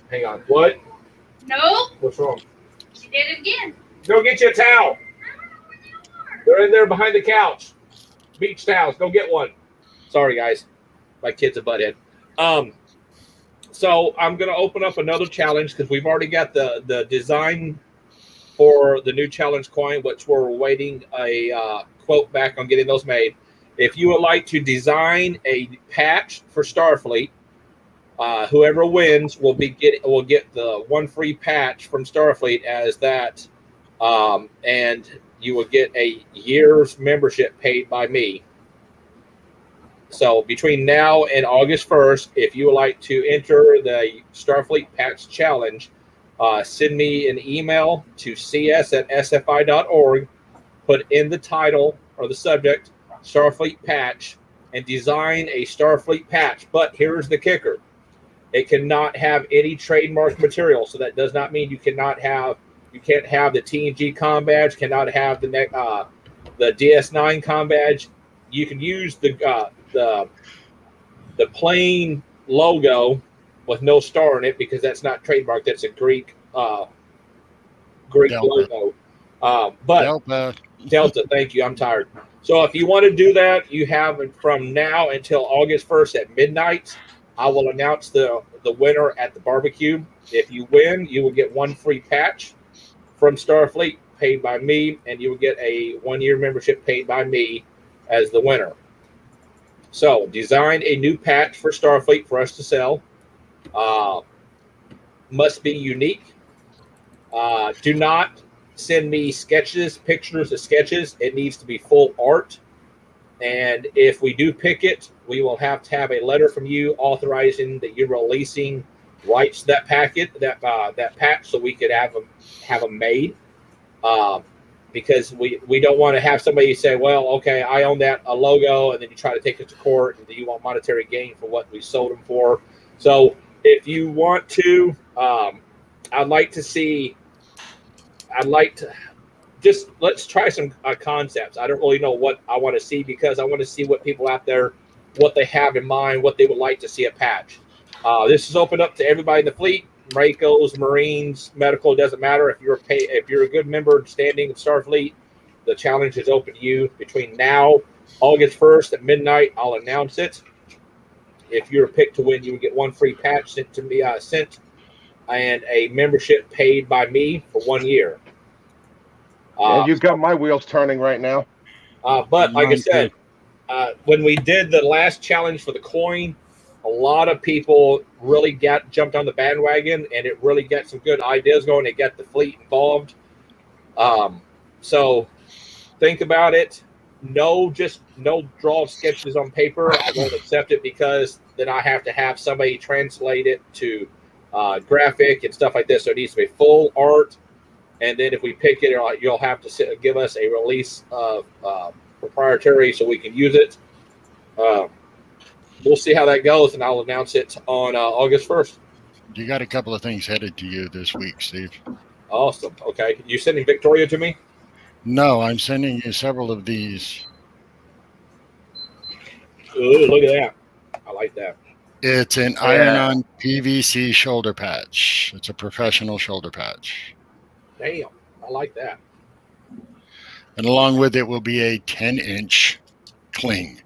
hang on. What? No, What's wrong? you did it again. Go get you a towel. They're in there behind the couch. Beach towels. Go get one. Sorry, guys. My kid's a butthead. So I'm going to open up another challenge because we've already got the design for the new challenge coin, which we're waiting a quote back on getting those made. If you would like to design a patch for Starfleet, whoever wins will get the one free patch from Starfleet as that, and you will get a year's membership paid by me. So between now and August 1st, if you would like to enter the Starfleet Patch Challenge, send me an email to cs@sfi.org, put in the title or the subject, Starfleet Patch, and design a Starfleet patch. But here's the kicker. It cannot have any trademark material. So that does not mean you can't have the TNG com badge, cannot have the DS9 com badge. You can use the plain logo with no star in it because that's not trademarked. That's a Greek logo. But Delta, thank you. I'm tired. So if you want to do that, you have it from now until August 1st at midnight. I will announce the winner at the barbecue. If you win, you will get one free patch from Starfleet paid by me, and you will get a 1-year membership paid by me as the winner. So design a new patch for Starfleet for us to sell. Must be unique. Do not send me pictures of sketches. It needs to be full art. And if we do pick it, we will have to have a letter from you authorizing that you're releasing rights to that patch, so we could have them made. Because we don't want to have somebody say, well, okay, I own a logo, and then you try to take it to court, and then you want monetary gain for what we sold them for. So if you want to, I'd like to just let's try some concepts. I don't really know what I want to see because I want to see what people out there, what they have in mind, what they would like to see a patch. This is open up to everybody in the fleet, Marines, Marines, medical, doesn't matter. If you're a good member standing of Starfleet, the challenge is open to you. Between now, August 1st at midnight, I'll announce it. If you're picked to win, you will get one free patch sent to me, and a membership paid by me for 1 year. And you've got my wheels turning right now. But like I said, when we did the last challenge for the coin, a lot of people really jumped on the bandwagon, and it really got some good ideas going. It got the fleet involved. So think about it. No draw sketches on paper. I won't accept it because then I have to have somebody translate it to graphic and stuff like this. So it needs to be full art. and then if we pick it, you'll have to give us a release of proprietary so we can use it. We'll see how that goes, and I'll announce it on August 1st. You got a couple of things headed to you this week, Steve. Awesome. Okay. You sending Victoria to me? No, I'm sending you several of these. Ooh, look at that. I like that. It's an iron-on PVC shoulder patch. It's a professional shoulder patch. Damn. I like that. And along with it will be a 10-inch cling.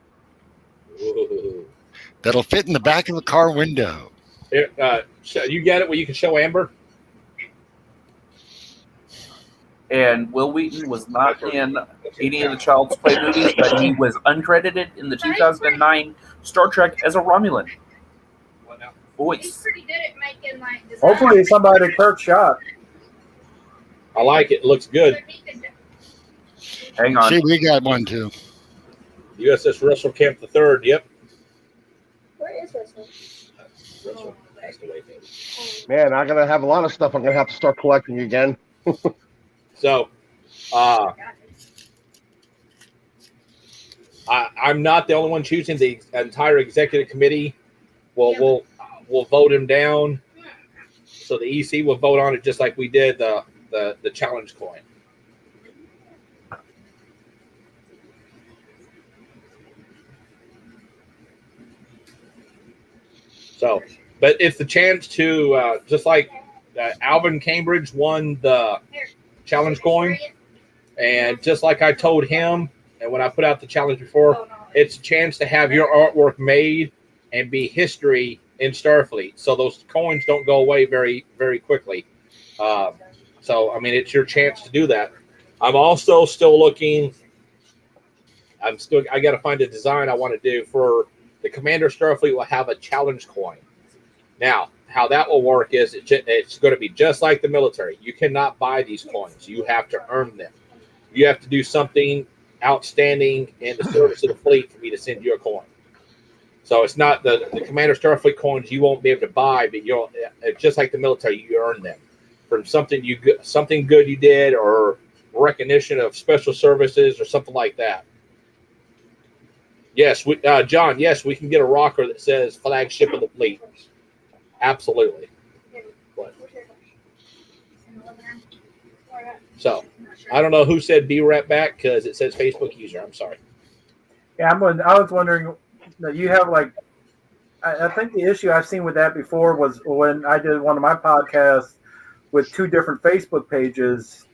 Ooh. That'll fit in the back of the car window. You get it where you can show Amber? And Will Wheaton was not in any of the Child's Play movies, but he was uncredited in the 2009 Star Trek as a Romulan voice. He's pretty good at making like designs. Hopefully somebody Kirk shot. I like it. It looks good. Hang on. See, we got one too. USS Russell Camp III. Yep. Where is Russell? Russell passed away. Man, I'm gonna have a lot of stuff. I'm gonna have to start collecting again. So, I'm not the only one choosing. The entire executive committee will vote him down. So the EC will vote on it just like we did the challenge coin. So, but it's the chance to just like Alvin Cambridge won the challenge coin, and just like I told him, and when I put out the challenge before, it's a chance to have your artwork made and be history in Starfleet. So those coins don't go away very, very quickly. So I mean, it's your chance to do that. I'm also still looking. I got to find a design I want to do for the Commander Starfleet. Will have a challenge coin. Now, how that will work is it's going to be just like the military. You cannot buy these coins. You have to earn them. You have to do something outstanding in the service of the fleet for me to send you a coin. So it's not the Commander Starfleet coins you won't be able to buy, but you'll just like the military, you earn them from something good you did, or recognition of special services or something like that. Yes, John. Yes, we can get a rocker that says flagship of the fleet. Absolutely. So, I don't know who said be right back because it says Facebook user. I'm sorry. Yeah, I was wondering that you have like, I think the issue I've seen with that before was when I did one of my podcasts with two different Facebook pages.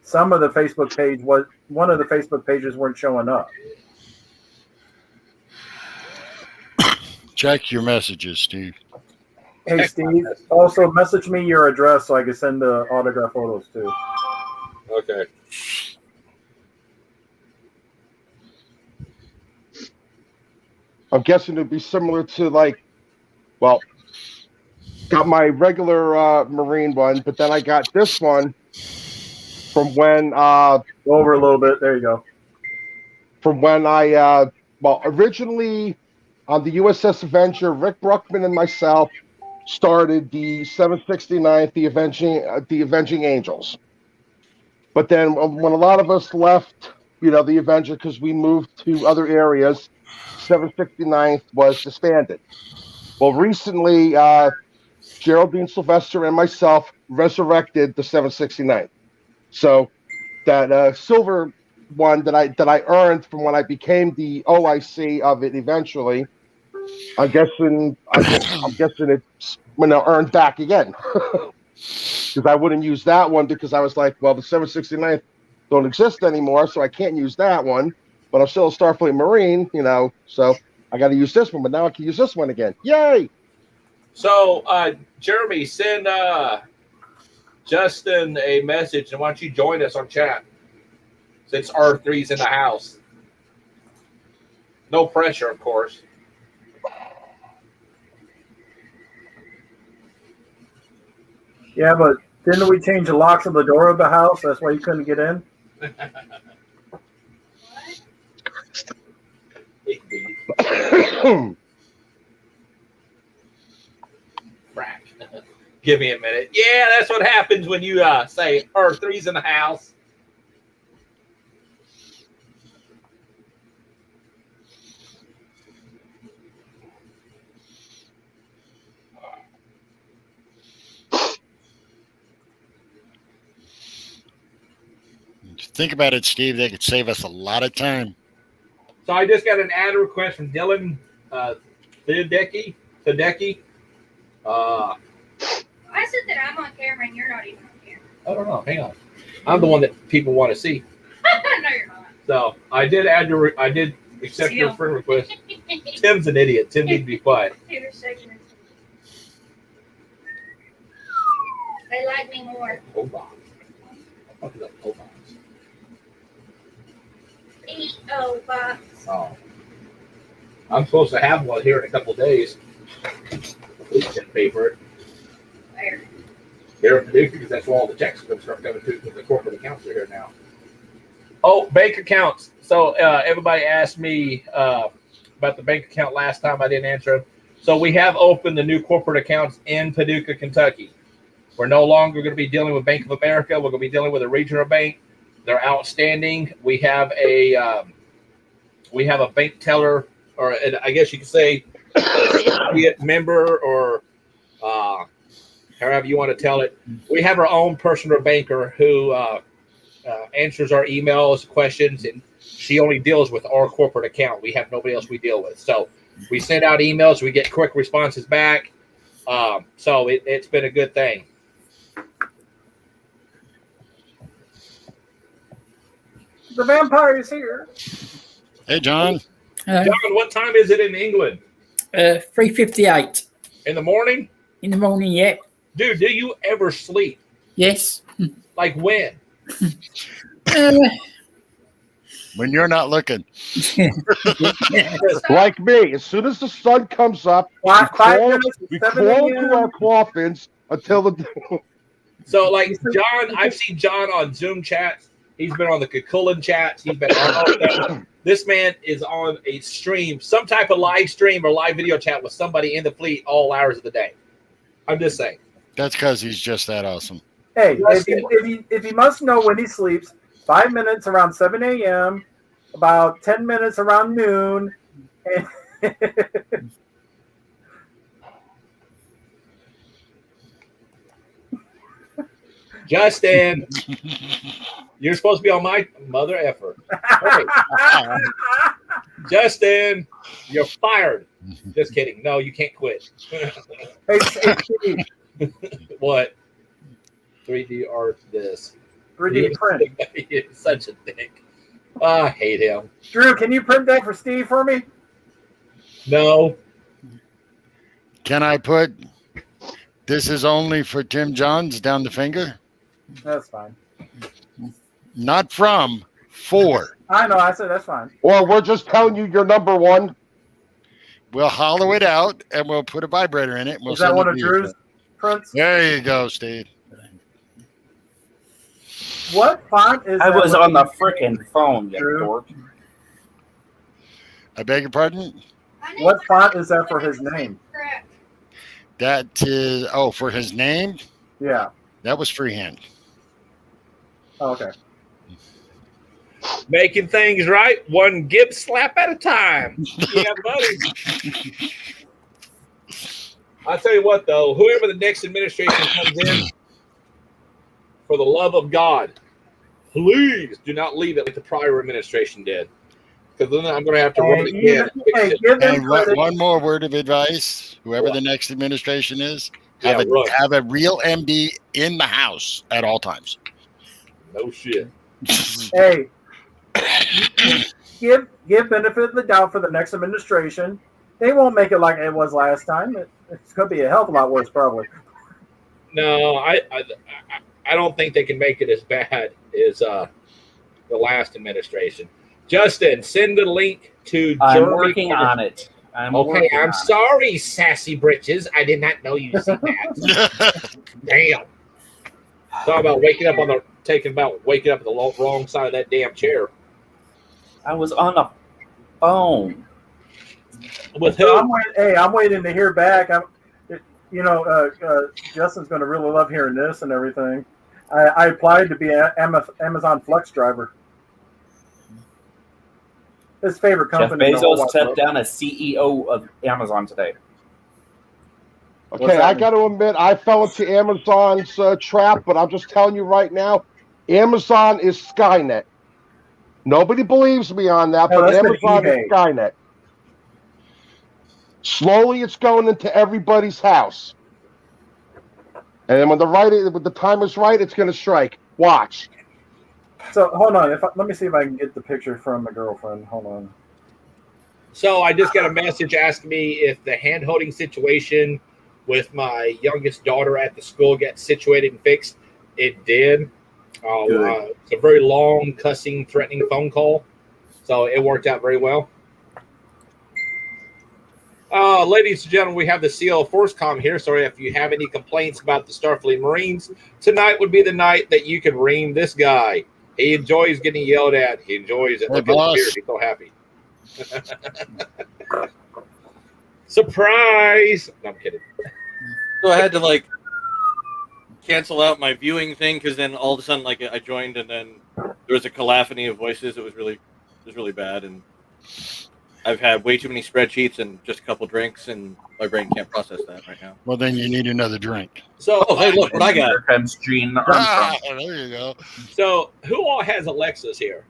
Some of the Facebook page was one of the Facebook pages weren't showing up. Check your messages, Steve. Hey, Steve. Also, message me your address so I can send the autograph photos too. Okay. I'm guessing it'd be similar to got my regular Marine one, but then I got this one from when Go over a little bit. There you go. From when I originally on the USS Avenger, Rick Bruckman and myself started the 769th, the Avenging Angels. But then when a lot of us left, the Avenger because we moved to other areas, 769th was disbanded. Well, recently, Geraldine Sylvester and myself resurrected the 769th. So that silver one that I earned from when I became the OIC of it eventually, I'm guessing it's earned back again. Because I wouldn't use that one because I was like, well, the 769th don't exist anymore, so I can't use that one. But I'm still a Starfleet Marine, so I got to use this one. But now I can use this one again. Yay! So, Jeremy, send Justin a message, and why don't you join us on chat since R3's in the house? No pressure, of course. Yeah, but didn't we change the locks on the door of the house? That's why you couldn't get in? Frack. Give me a minute. Yeah, that's what happens when you say R3's in the house. Think about it, Steve. They could save us a lot of time. So I just got an ad request from Dylan Tedecki. I said that I'm on camera and you're not even on camera. I don't know. Hang on. I'm the one that people want to see. No, you're not. So I did accept your friend request. Tim's an idiot. Tim needs to be quiet. They like me more. Hold on. Hold on. E.O. box. Oh. I'm supposed to have one here in a couple of days. Please didn't pay for it. Where? Here in Paducah, because that's where all the checks are going to start coming to, because the corporate accounts are here now. Oh, bank accounts. So everybody asked me about the bank account last time. I didn't answer them. So we have opened the new corporate accounts in Paducah, Kentucky. We're no longer going to be dealing with Bank of America. We're going to be dealing with a regional bank. They're outstanding. We have a bank teller, or I guess you could say, member, or however you want to tell it. We have our own personal banker who answers our emails, questions, and she only deals with our corporate account. We have nobody else we deal with. So we send out emails. We get quick responses back. So it's been a good thing. The vampire is here. Hey, John. John, what time is it in England? 3:58 In the morning? in the morning. Yeah. Dude, do you ever sleep? Yes. Like when? When you're not looking. Like me, as soon as the sun comes up, we crawl into our coffins until the. So, like, John, I've seen John on Zoom chats. He's been on the Kakulin chats. He's been on all of that. This man is on a stream, some type of live stream or live video chat with somebody in the fleet all hours of the day. I'm just saying. That's because he's just that awesome. Hey, if he must know when he sleeps, 5 minutes around 7 a.m., about 10 minutes around noon. Justin, you're supposed to be on my mother effer. Hey. Justin, you're fired. Just kidding. No, you can't quit. Hey, Steve. What? 3D art this. 3D print. He's such a dick. I hate him. Drew, can you print that for Steve for me? No. Can I put "This is only for Tim Johns" down the finger? That's fine. Not from, for. I know. I said that's fine. Or we're just telling you you're number one. We'll hollow it out and we'll put a vibrator in it. And we'll Is that send one it of to you. Drew's prints? There you go, Steve. What font is I that? was on the frickin' phone, you Drew? dork. I beg your pardon? What font is that for his name? Correct. That is, for his name? Yeah. That was freehand. Oh, okay. Making things right, one Gibbs slap at a time. Yeah, buddy. I'll tell you what, though, whoever the next administration comes in, for the love of God, please do not leave it like the prior administration did. Because then I'm going to have to run it again. And one more word of advice, whoever the next administration is, have a real MD in the house at all times. No shit. Hey, give benefit of the doubt for the next administration. They won't make it like it was last time. It's going to be a hell of a lot worse, probably. No, I don't think they can make it as bad as the last administration. Justin, send the link to I'm working on it. I'm sorry, sassy britches. I did not know you said that. Damn. Talk about waking up on the wrong side of that damn chair. I was on the phone. With So who? I'm waiting to hear back. Justin's going to really love hearing this and everything. I applied to be an Amazon Flex driver. His favorite Jeff company. Bezos stepped down as CEO of Amazon today. Okay, I got to admit, I fell into Amazon's trap, but I'm just telling you right now, Amazon is Skynet. Nobody believes me on that, but Amazon is Skynet. Slowly, it's going into everybody's house. And then when the time is right, it's going to strike. Watch. So hold on. Let me see if I can get the picture from my girlfriend. Hold on. So I just got a message asking me if the hand-holding situation with my youngest daughter at the school gets situated and fixed. It did. It's a very long, cussing, threatening phone call. So it worked out very well. Ladies and gentlemen, we have the CO Forcecom here. So if you have any complaints about the Starfleet Marines, tonight would be the night that you can ream this guy. He enjoys getting yelled at. He enjoys it. Look at his beard. He's so happy. Surprise! No, I'm kidding. So I had to cancel out my viewing thing because then all of a sudden I joined and then there was a cacophony of voices. It was really bad, and I've had way too many spreadsheets and just a couple drinks, and my brain can't process that right now. Well, then you need another drink. So, hey, look what I got. Here comes Gene Armstrong. There you go. So, who all has Alexas here?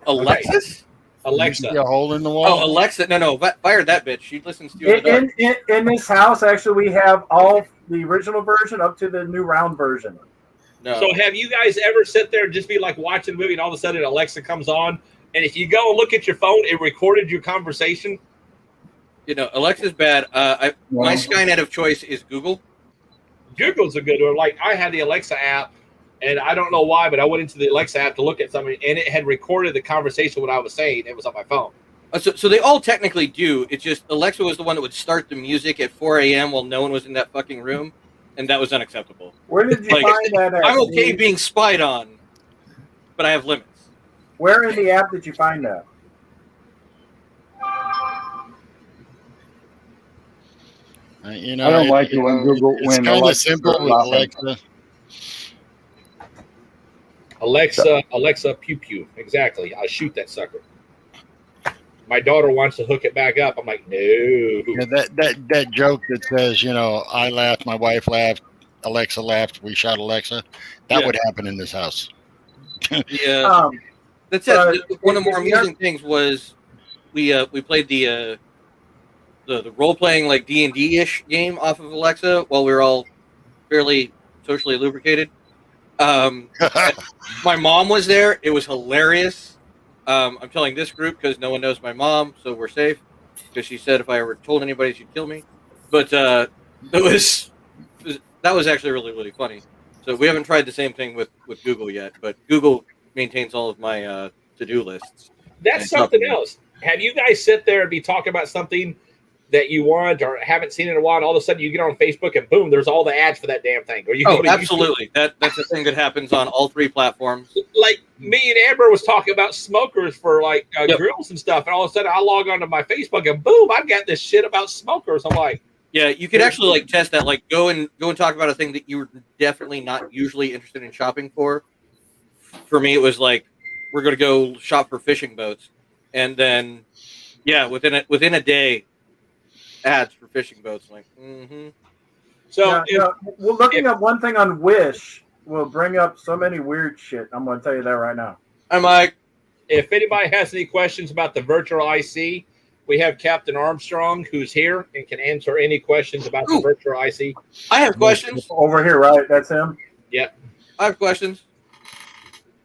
Alexis? Alexa. A hole in the wall. Oh, Alexa. No. Fire that bitch. She listens to you. In this house, actually, we have all the original version up to the new round version. No. So, have you guys ever sit there and just be like watching a movie and all of a sudden Alexa comes on? And if you go and look at your phone, it recorded your conversation. Alexa's bad. My Skynet of choice is Google. Google's a good one. Like, I had the Alexa app, and I don't know why, but I went into the Alexa app to look at something, and it had recorded the conversation, what I was saying. It was on my phone. So they all technically do. It's just Alexa was the one that would start the music at 4 a.m. while no one was in that fucking room, and that was unacceptable. Where did you find that at? I'm okay being spied on, but I have limits. Where in the app did you find that? I don't like it when Google. It's kind of simple with Alexa. Alexa, pew pew. Exactly. I'll shoot that sucker. My daughter wants to hook it back up. I'm like, no. Yeah, that joke that says, I laughed, my wife laughed, Alexa laughed, we shot Alexa. That would happen in this house. Yeah. That's it. One of the more amusing things was we played the role playing D&D-ish game off of Alexa while we were all fairly socially lubricated. My mom was there. It was hilarious. I'm telling this group because no one knows my mom, so we're safe. Because she said if I ever told anybody, she'd kill me. But that was actually really, really funny. So we haven't tried the same thing with Google yet, but Google maintains all of my to-do lists. That's something else. Have you guys sit there and be talking about something that you want or haven't seen in a while, and all of a sudden you get on Facebook and boom, there's all the ads for that damn thing? Or you absolutely. That's a thing that happens on all three platforms. Like me and Amber was talking about smokers for grills and stuff, and all of a sudden I log onto my Facebook and boom, I've got this shit about smokers. I'm like, yeah, you could actually test that. Go and talk about a thing that you were definitely not usually interested in shopping for. For me, it was we're going to go shop for fishing boats, and then within a day, ads for fishing boats. So we're looking at one thing on Wish will bring up so many weird shit. I'm going to tell you that right now. I'm like, if anybody has any questions about the virtual IC, we have Captain Armstrong who's here and can answer any questions about the virtual IC. I have questions over here. Right, that's him. Yeah, I have questions.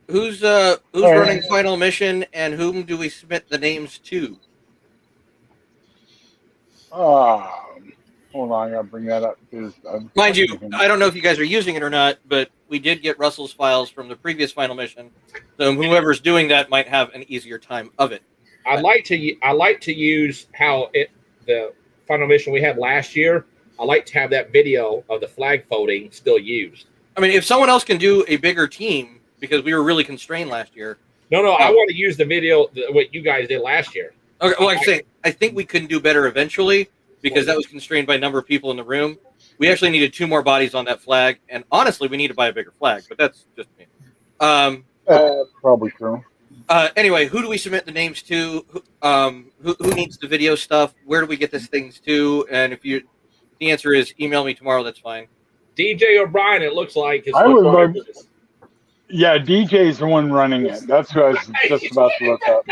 Who's running Final Mission, and whom do we submit the names to? Hold on, I gotta bring that up. Mind you, I don't know if you guys are using it or not, but we did get Russell's files from the previous Final Mission, so whoever's doing that might have an easier time of it. I like to use the Final Mission we had last year. I like to have that video of the flag folding still used. I mean, if someone else can do a bigger team, because we were really constrained last year. No, I want to use the video what you guys did last year. Okay, well, I think we can do better eventually, because that was constrained by number of people in the room. We actually needed 2 more bodies on that flag, and honestly, we need to buy a bigger flag, but that's just me. That's probably true. Anyway, who do we submit the names to? Who needs the video stuff? Where do we get these things to? And if the answer is email me tomorrow, that's fine. DJ O'Brien, it looks like. I would love. Yeah, DJ's the one running it. That's who I was just about to look up.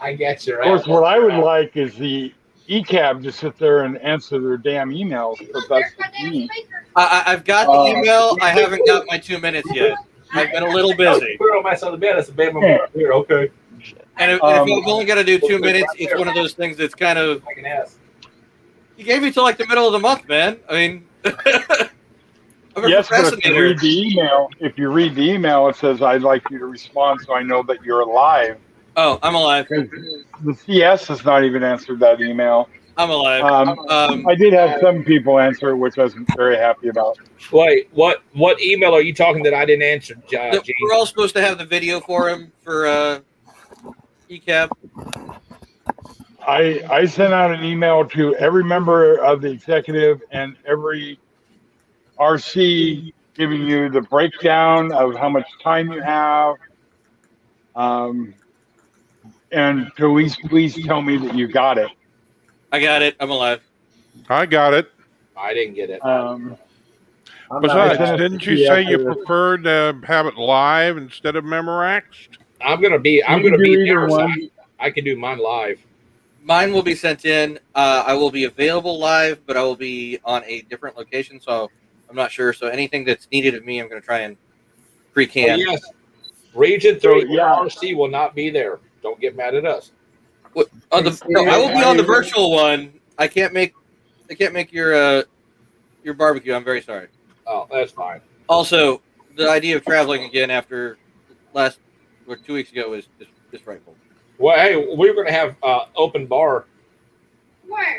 I get you. Of course, what I would like is the ECAB to sit there and answer their damn emails, but that's me. I've got the email. I haven't got my 2 minutes yet. I've been a little busy. We're on my side of the bed. That's a bed here. Okay. And if I've only got to do 2 minutes, it's one of those things that's kind of. I can ask. You gave me till like the middle of the month, man. I mean. Yes, but if you read the email, it says I'd like you to respond so I know that you're alive. Oh, I'm alive. The CS has not even answered that email. I'm alive. I did have some people answer it, which I was very happy about. Wait, what email are you talking that I didn't answer, Gene? We're all supposed to have the video for him for ECAB. I sent out an email to every member of the executive and every RC giving you the breakdown of how much time you have. And please tell me that you got it. I got it. I'm alive. I got it. I didn't get it. Besides, didn't you say you preferred to have it live instead of memoraxed? I'm gonna be there. So I can do mine live. Mine will be sent in. I will be available live, but I will be on a different location, so I'm not sure. So anything that's needed of me, I'm going to try and pre-can. Oh, yes. Region 3 RC will not be there. Don't get mad at us. I will be on the virtual one. I can't make your barbecue. I'm very sorry. Oh, that's fine. Also, the idea of traveling again after 2 weeks ago is just frightful. Well, hey, we were going to have open bar. Where?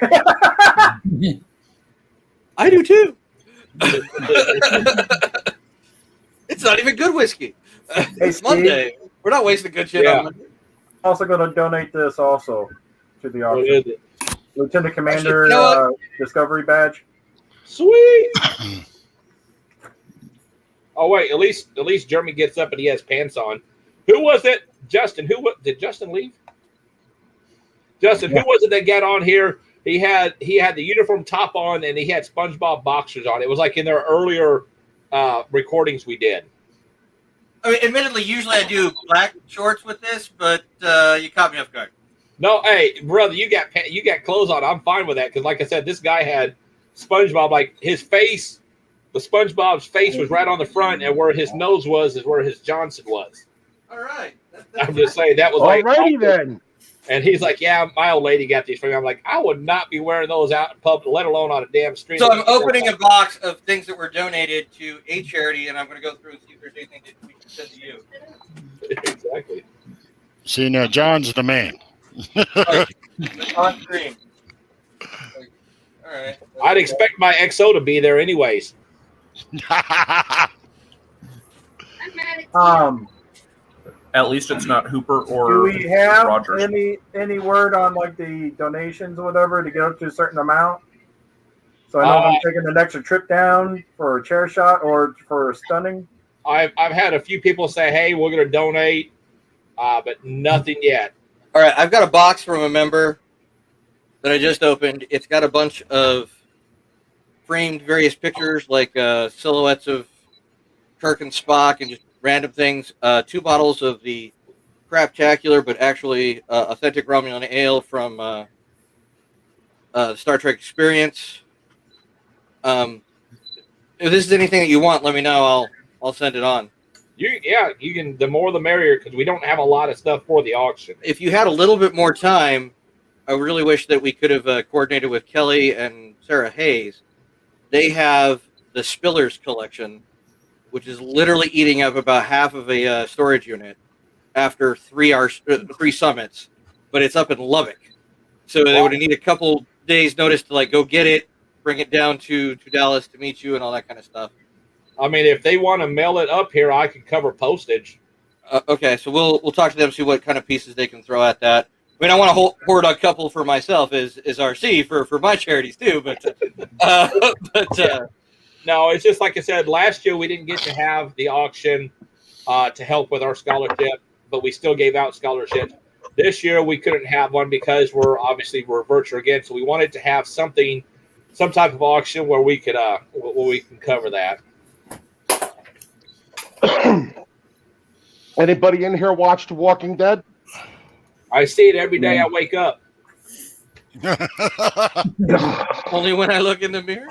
I do too. It's not even good whiskey. It's Monday. We're not wasting good shit on Monday. Also going to donate this also to the auction. Lieutenant Commander Discovery Badge. Sweet. Oh wait, at least Jeremy gets up and he has pants on. Who was it? Justin. Did Justin leave? Justin, who was it that got on here? He had the uniform top on and he had SpongeBob boxers on. It was like in their earlier recordings we did. I mean, admittedly, usually I do black shorts with this, but you caught me off guard. No, hey, brother, you got clothes on. I'm fine with that because, like I said, this guy had SpongeBob. Like his face, the SpongeBob's face was right on the front, and where his nose was is where his Johnson was. All right. I'm just saying that was like. Alrighty then. And he's like, "Yeah, my old lady got these for me." I'm like, "I would not be wearing those out in public, let alone on a damn street." So I'm opening a box of things that were donated to a charity, and I'm going to go through and see if there's anything that we can send to you. Exactly. See, now John's the man. On screen. All right. I'd expect my XO to be there anyways. At least it's not Hooper or do we have Rogers. any word on like the donations or whatever to get up to a certain amount? So I know I'm taking an extra trip down for a chair shot or for stunning. I've had a few people say, "Hey, we're going to donate," but nothing yet. All right, I've got a box from a member that I just opened. It's got a bunch of framed various pictures, like silhouettes of Kirk and Spock, and just random things. 2 bottles of the craptacular, but actually authentic Romulan ale from the Star Trek Experience. If this is anything that you want, let me know. I'll send it on. You can. The more the merrier, because we don't have a lot of stuff for the auction. If you had a little bit more time, I really wish that we could have coordinated with Kelly and Sarah Hayes. They have the Spillers collection, which is literally eating up about half of a storage unit after 3 summits, but it's up in Lubbock. So they would need a couple days notice to like go get it, bring it down to Dallas to meet you and all that kind of stuff. I mean, if they want to mail it up here, I could cover postage. Okay, so we'll talk to them, see what kind of pieces they can throw at that. I mean, I want to hoard a couple for myself as RC for my charities too, but no, it's just like I said. Last year we didn't get to have the auction to help with our scholarship, but we still gave out scholarships. This year we couldn't have one because we're virtual again. So we wanted to have some type of auction where we could can cover that. Anybody in here watched Walking Dead? I see it every day I wake up. Only when I look in the mirror?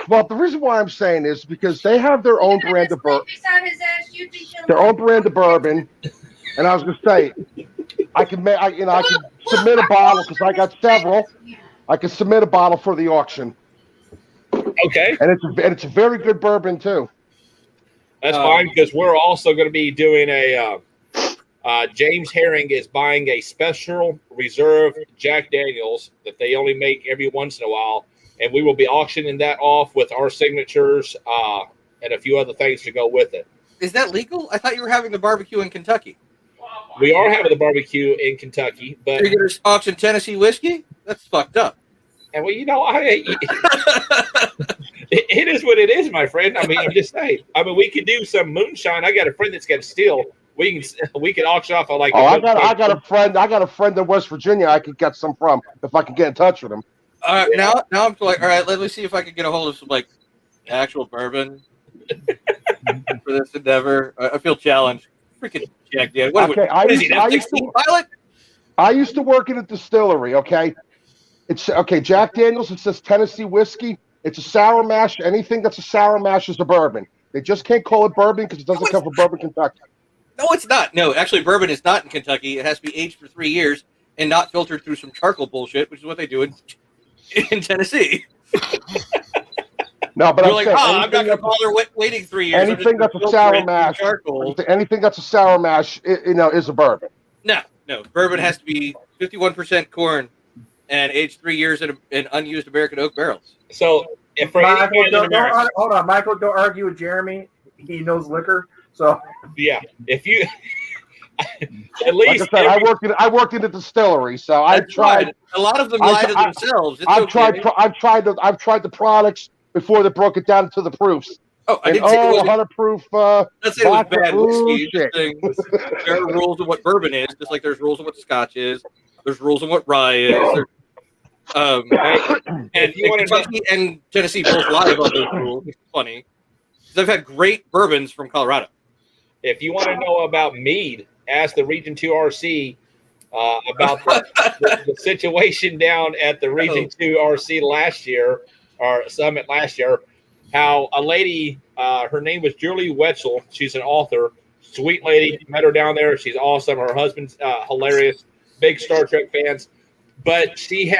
Well, the reason why I'm saying is because they have their own brand of bourbon. Their own brand of bourbon. And I was going to say, I can submit a bottle because I got several. I can submit a bottle for the auction. Okay. And it's a very good bourbon too. That's fine because we're also going to be doing a James Herring is buying a special reserve Jack Daniels that they only make every once in a while, and we will be auctioning that off with our signatures and a few other things to go with it. Is that legal? I thought you were having the barbecue in Kentucky. We are having the barbecue in Kentucky, but you're going to auction Tennessee whiskey? That's fucked up. And well, it is what it is, my friend. I mean, I'm just saying. I mean, we could do some moonshine. I got a friend that's got steel. We can auction off. I got a friend in West Virginia. I could get some from if I can get in touch with him. Now I'm like, all right. Let me see if I can get a hold of some like actual bourbon for this endeavor. I feel challenged. Freaking Jack Daniels. I used to work in a distillery. Okay, it's okay. Jack Daniels. It says Tennessee whiskey. It's a sour mash. Anything that's a sour mash is a bourbon. They just can't call it bourbon because it doesn't come from Bourbon, Kentucky. No, it's not. No, actually, bourbon is not in Kentucky. It has to be aged for 3 years and not filtered through some charcoal bullshit, which is what they do in Tennessee. No, but I'm not going to bother waiting 3 years. Anything that's a sour mash, anything that's a sour mash, is a bourbon. No. Bourbon has to be 51% corn and aged 3 years in unused American oak barrels. So, if for hold on, Michael, don't argue with Jeremy. He knows liquor. So yeah, if you at least like I said, I worked in a distillery, so I've tried. A lot of them lie to themselves. I've tried the products before they broke it down to the proofs. Oh, I didn't say it was 100 proof. Let's say it was bad whiskey. There are rules of what bourbon is, just like there's rules of what Scotch is. There's rules of what rye is. And Kentucky and Tennessee both lie about those rules. It's funny because I've had great bourbons from Colorado. If you want to know about mead, ask the Region 2 RC about the situation down at the Region 2 RC last year, or summit last year, how a lady, her name was Julie Wetzel. She's an author, sweet lady. Met her down there. She's awesome. Her husband's hilarious, big Star Trek fans. But she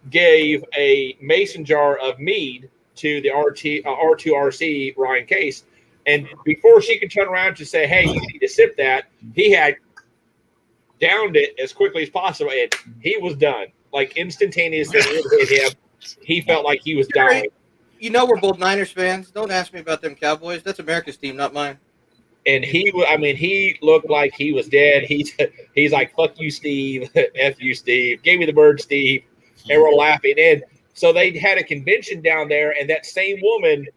gave a mason jar of mead to the R2RC Ryan Case. And before she could turn around to say, hey, you need to sip that, he had downed it as quickly as possible. And he was done. Like instantaneously, it hit him. He felt like he was dying. You know we're both Niners fans. Don't ask me about them Cowboys. That's America's team, not mine. And he looked like he was dead. He's like, fuck you, Steve. F you, Steve. Gave me the bird, Steve. And we're laughing. And so they had a convention down there, and that same woman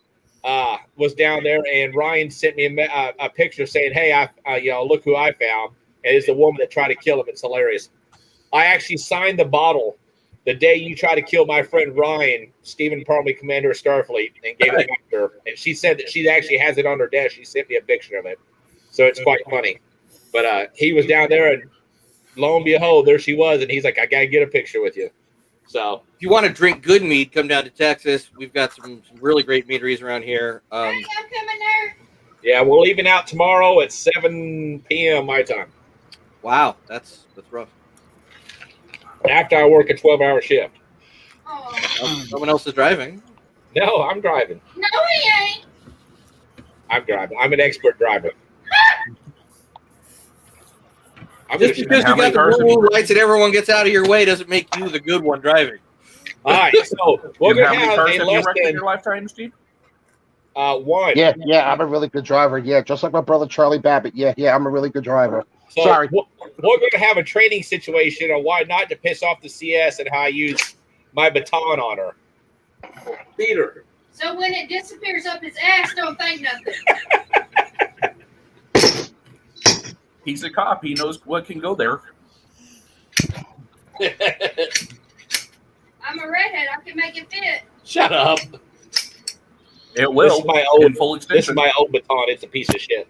was down there, and Ryan sent me a picture saying, hey, look who I found. And it's the woman that tried to kill him. It's hilarious. I actually signed the bottle the day you tried to kill my friend Ryan, Stephen Parmley, Commander of Starfleet, and gave it back to her. And she said that she actually has it on her desk. She sent me a picture of it. So it's quite funny. But he was down there, and lo and behold, there she was. And he's like, I got to get a picture with you. So if you want to drink good mead, come down to Texas. We've got some really great meaderies around here. Hey, I'm coming there. Yeah, we're leaving out tomorrow at 7 p.m. my time. Wow, that's rough. After I work a 12-hour shift. Someone else is driving. No, I'm driving. No, he ain't. I'm driving. I'm an expert driver. Just because you got the blue lights and everyone gets out of your way doesn't make you the good one driving. All right, so we're going to have a less than your lifetime, Steve? One. Yeah, I'm a really good driver. Yeah, just like my brother Charlie Babbitt. Yeah, I'm a really good driver. So Sorry. We're going to have a training situation on why not to piss off the CS and how I use my baton on her. Peter. So when it disappears up his ass, don't think nothing. He's a cop. He knows what can go there. I'm a redhead. I can make it fit. Shut up. It will. This is my old, in full extension. This is my old baton. It's a piece of shit.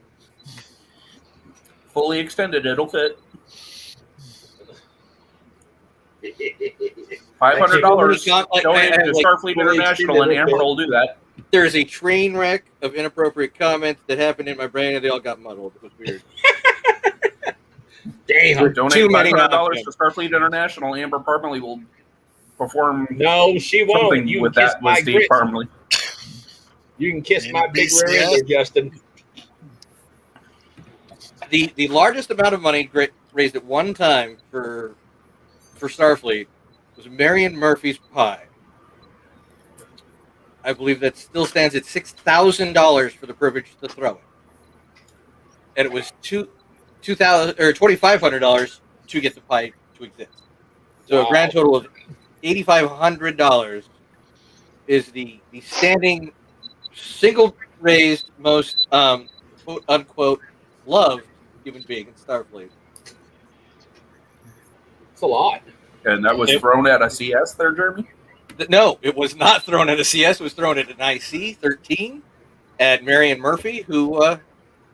Fully extended, it'll fit. $500. Donate to Starfleet International, and Amber will do that. There's a train wreck of inappropriate comments that happened in my brain, and they all got muddled. It was weird. Damn. Donate $500 to Starfleet International. Amber Parmley will perform. No, she won't. You with can kiss that my with Steve grits. Parmley. You can kiss my big rear end there, Justin. The largest amount of money raised at one time for Starfleet was Marion Murphy's pie. I believe that still stands at $6,000 for the privilege to throw it, and it was $2,500 to get the pie to exist. So a grand total of $8,500 is the standing single raised most quote unquote loved human being in Starfleet. It's a lot. And that was thrown at a CS there, Jeremy? No, it was not thrown at a CS. It was thrown at an IC-13 at Marion Murphy, who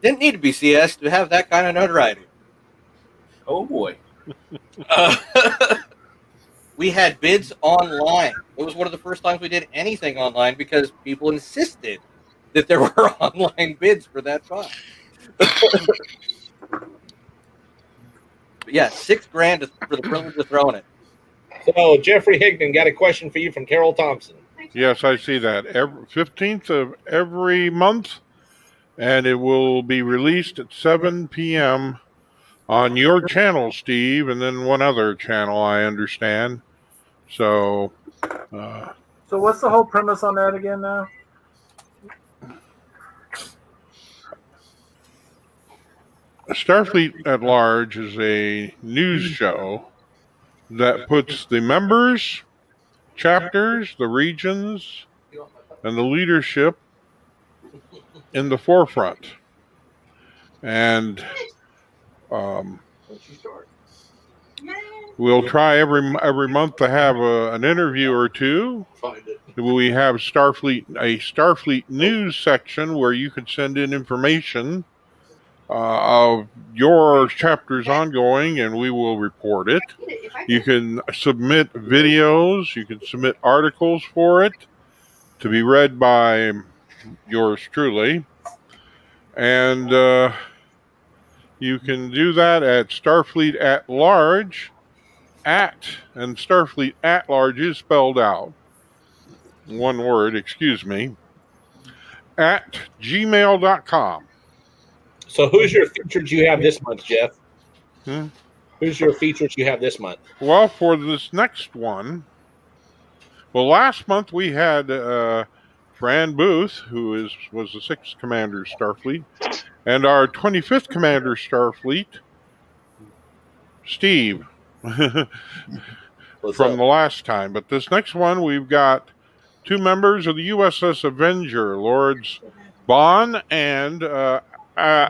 didn't need to be CS to have that kind of notoriety. Oh, boy. We had bids online. It was one of the first times we did anything online because people insisted that there were online bids for that fund. But yeah, $6,000 for the privilege of throwing it. So Jeffrey Higdon got a question for you from Carol Thompson. Yes, I see that. 15th of every month, and it will be released at 7 p.m. on your channel, Steve, and then one other channel, I understand. So what's the whole premise on that again now? Starfleet at Large is a news show that puts the members, chapters, the regions, and the leadership in the forefront. And we'll try every month to have an interview or two. We have a Starfleet news section where you can send in information of your chapters ongoing, and we will report it. You can submit videos, you can submit articles for it to be read by yours truly, and you can do that at Starfleet at Large and Starfleet at Large is spelled out, one word, excuse me, at gmail.com. So who's your featured you have this month, Jeff? Who's your featured you have this month? Well, for this next one, last month we had Fran Booth, who was the 6th Commander Starfleet, and our 25th Commander Starfleet, Steve, from the last time. But this next one, we've got 2 members of the USS Avenger, Lords Bond and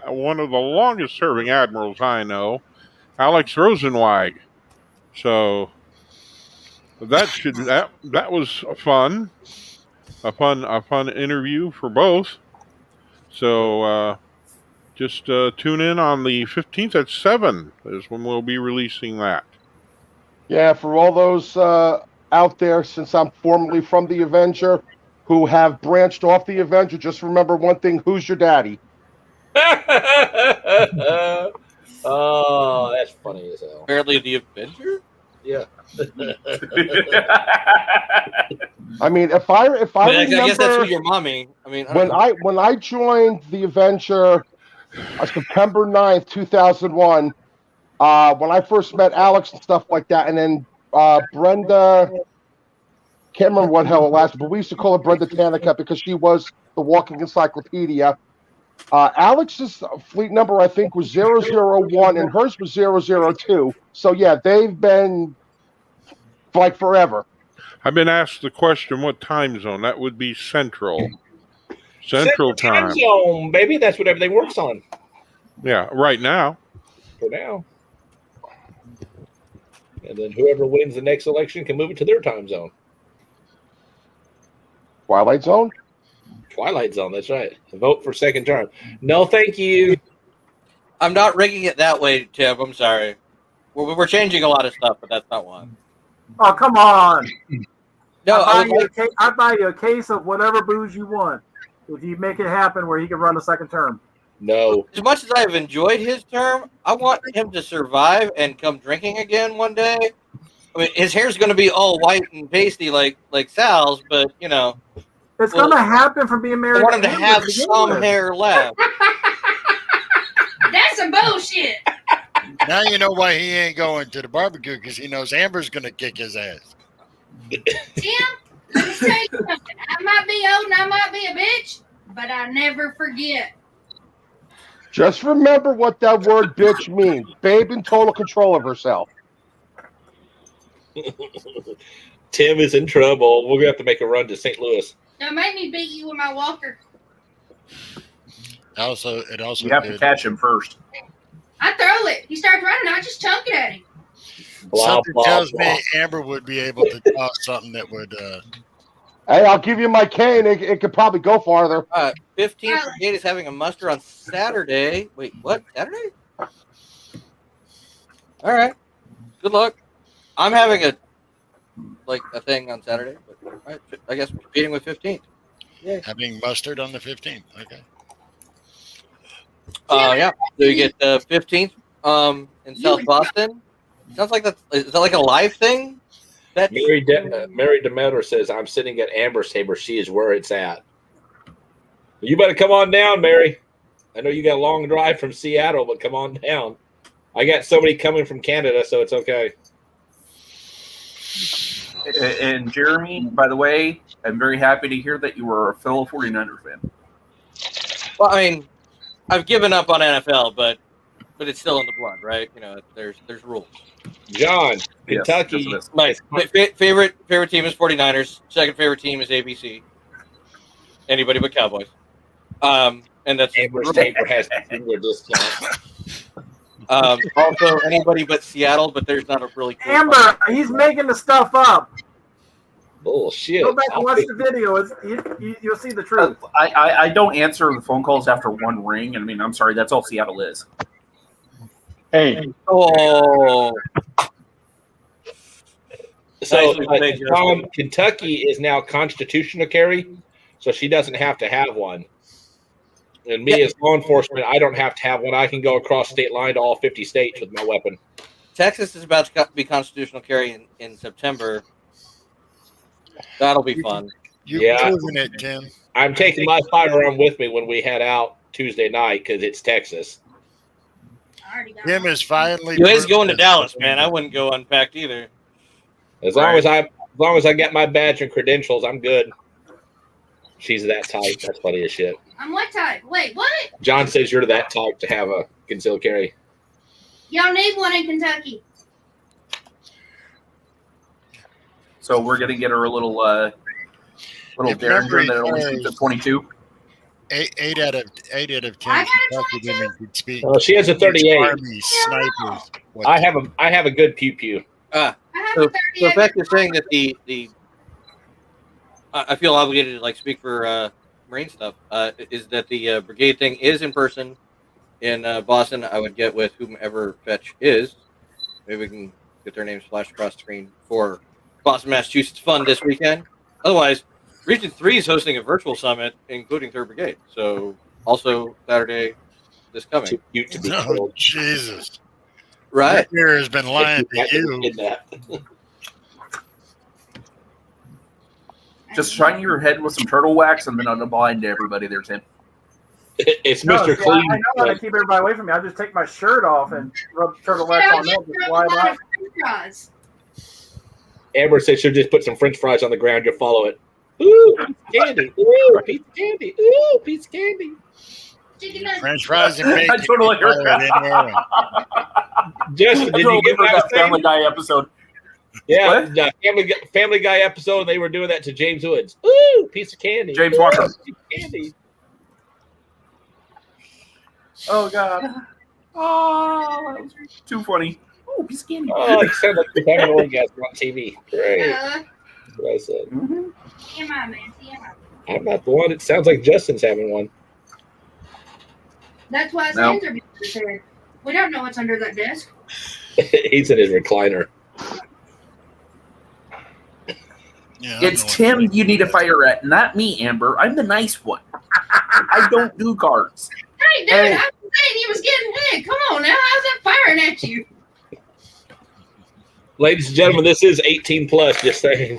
one of the longest serving admirals I know, Alex Rosenweig. So that was fun, a fun interview for both. So just tune in on the 15th at 7 is when we'll be releasing that. Yeah, for all those out there, since I'm formerly from the Avenger, who have branched off the Avenger, just remember one thing: who's your daddy? Oh, that's funny as hell. Apparently, the Avenger. Yeah. I mean, if I remember, I guess that's who your mommy. I mean, when I joined the Avenger, September 9th, 2001. When I first met Alex and stuff like that, and then Brenda, can't remember what hell it lasted, but we used to call her Brenda Tanica because she was the walking encyclopedia. Alex's fleet number, I think, was 001, and hers was 002. So, yeah, they've been like forever. I've been asked the question, what time zone? That would be Central. Central time. Zone, baby. That's what everything works on. Yeah, right now. For now. And then whoever wins the next election can move it to their time zone. Twilight Zone? Twilight Zone, that's right. Vote for second term. No, thank you. I'm not rigging it that way, Tim. I'm sorry. We're changing a lot of stuff, but that's not one. Oh, come on. No, I'll buy you a case of whatever booze you want if you make it happen where he can run a second term. No. As much as I've enjoyed his term, I want him to survive and come drinking again one day. I mean, his hair's going to be all white and pasty like Sal's, but, you know. It's going to happen from being married. I want him to have some hair left. That's some bullshit. Now you know why he ain't going to the barbecue, because he knows Amber's going to kick his ass. Tim, let me tell you something. I might be old and I might be a bitch, but I never forget. Just remember what that word bitch means. Babe in total control of herself. Tim is in trouble. We're going to have to make a run to St. Louis. Don't make me beat you with my walker. It also you have to catch him first. I throw it. He starts running. I just chunk it at him. Something tells me Amber would be able to toss something that would. Hey, I'll give you my cane. It could probably go farther. 15th Brigade is having a muster on Saturday. Wait, what? Saturday? All right. Good luck. I'm having a thing on Saturday, but I guess we're competing with 15th. Yeah. Having mustard on the 15th. Okay. Yeah. So you get the 15th in South Boston. Sounds like is that like a live thing? Mary Demeter says, I'm sitting at Amber's table. She is where it's at. You better come on down, Mary. I know you got a long drive from Seattle, but come on down. I got somebody coming from Canada, so it's okay. And Jeremy, by the way, I'm very happy to hear that you were a fellow 49er fan. Well, I mean, I've given up on NFL, but it's still in the blood, right? You know, there's rules. John, Kentucky. Yes, nice. Favorite team is 49ers. Second favorite team is ABC. Anybody but Cowboys. And that's Amber's Taper has a discount. Also, anybody but Seattle, but there's not a really cool Amber, he's making the stuff up. Bullshit. Go back and watch the video. You'll see the truth. I don't answer the phone calls after one ring. I mean, I'm sorry, that's all Seattle is. Hey. Oh. So, Tom, Kentucky is now constitutional carry, so she doesn't have to have one. And me as law enforcement, I don't have to have one. I can go across state line to all 50 states with my weapon. Texas is about to be constitutional carry in September. That'll be fun. You're proving it, Tim. I'm taking my firearm with me when we head out Tuesday night because it's Texas. Tim is finally. You guys going to Dallas, man? I wouldn't go unpacked either. As long as I get my badge and credentials, I'm good. She's that type. That's funny as shit. I'm what type? Wait, what? John says you're that type to have a concealed carry. Y'all need one in Kentucky. So we're gonna get her a little Derringer that only shoots at 22. Eight out of 10 Kentucky women could speak. Oh, she has a 38. Army snipers. I have a good pew pew. So Beck is saying that the I feel obligated to speak for Marine stuff. Is that the brigade thing is in person in Boston? I would get with whomever Fetch is. Maybe we can get their names flashed across the screen for Boston, Massachusetts fun this weekend. Otherwise, Region 3 is hosting a virtual summit, including 3rd Brigade. So also Saturday this coming. Too cute to be Oh, Jesus. Right. Here has been lying to you. Just shine your head with some turtle wax and then on the blind to everybody there, Tim. It's Mr. Clean. I know how to keep everybody away from me. I just take my shirt off and rub turtle wax on them. Just slide out. Amber said she'll just put some French fries on the ground. You'll follow it. Ooh, piece of candy. Ooh, piece of candy. Ooh, piece of candy. French fries and bacon. I totally heard Throw it in there and- Justin, did you get what I was that Family saying? Guy episode? Yeah, What? the Family Guy episode, and they were doing that to James Woods. Ooh, piece of candy. James Ooh, Walker. piece of candy. Oh God. Oh, that was too funny. Oh, piece of candy. Oh, you sound like you're having an orgasm on TV. Great. That's what I said. TMI, man. TMI. I'm not the one. It sounds like Justin's having one. That's why his No. hands are being We don't know what's under that desk. He's in his recliner. Yeah, It's Tim you need to fire at, not me, Amber. I'm the nice one. I don't do cards. Hey, dude, I was saying he was getting wet. Come on now. How's that firing at you? Ladies and gentlemen, this is 18 plus, just saying.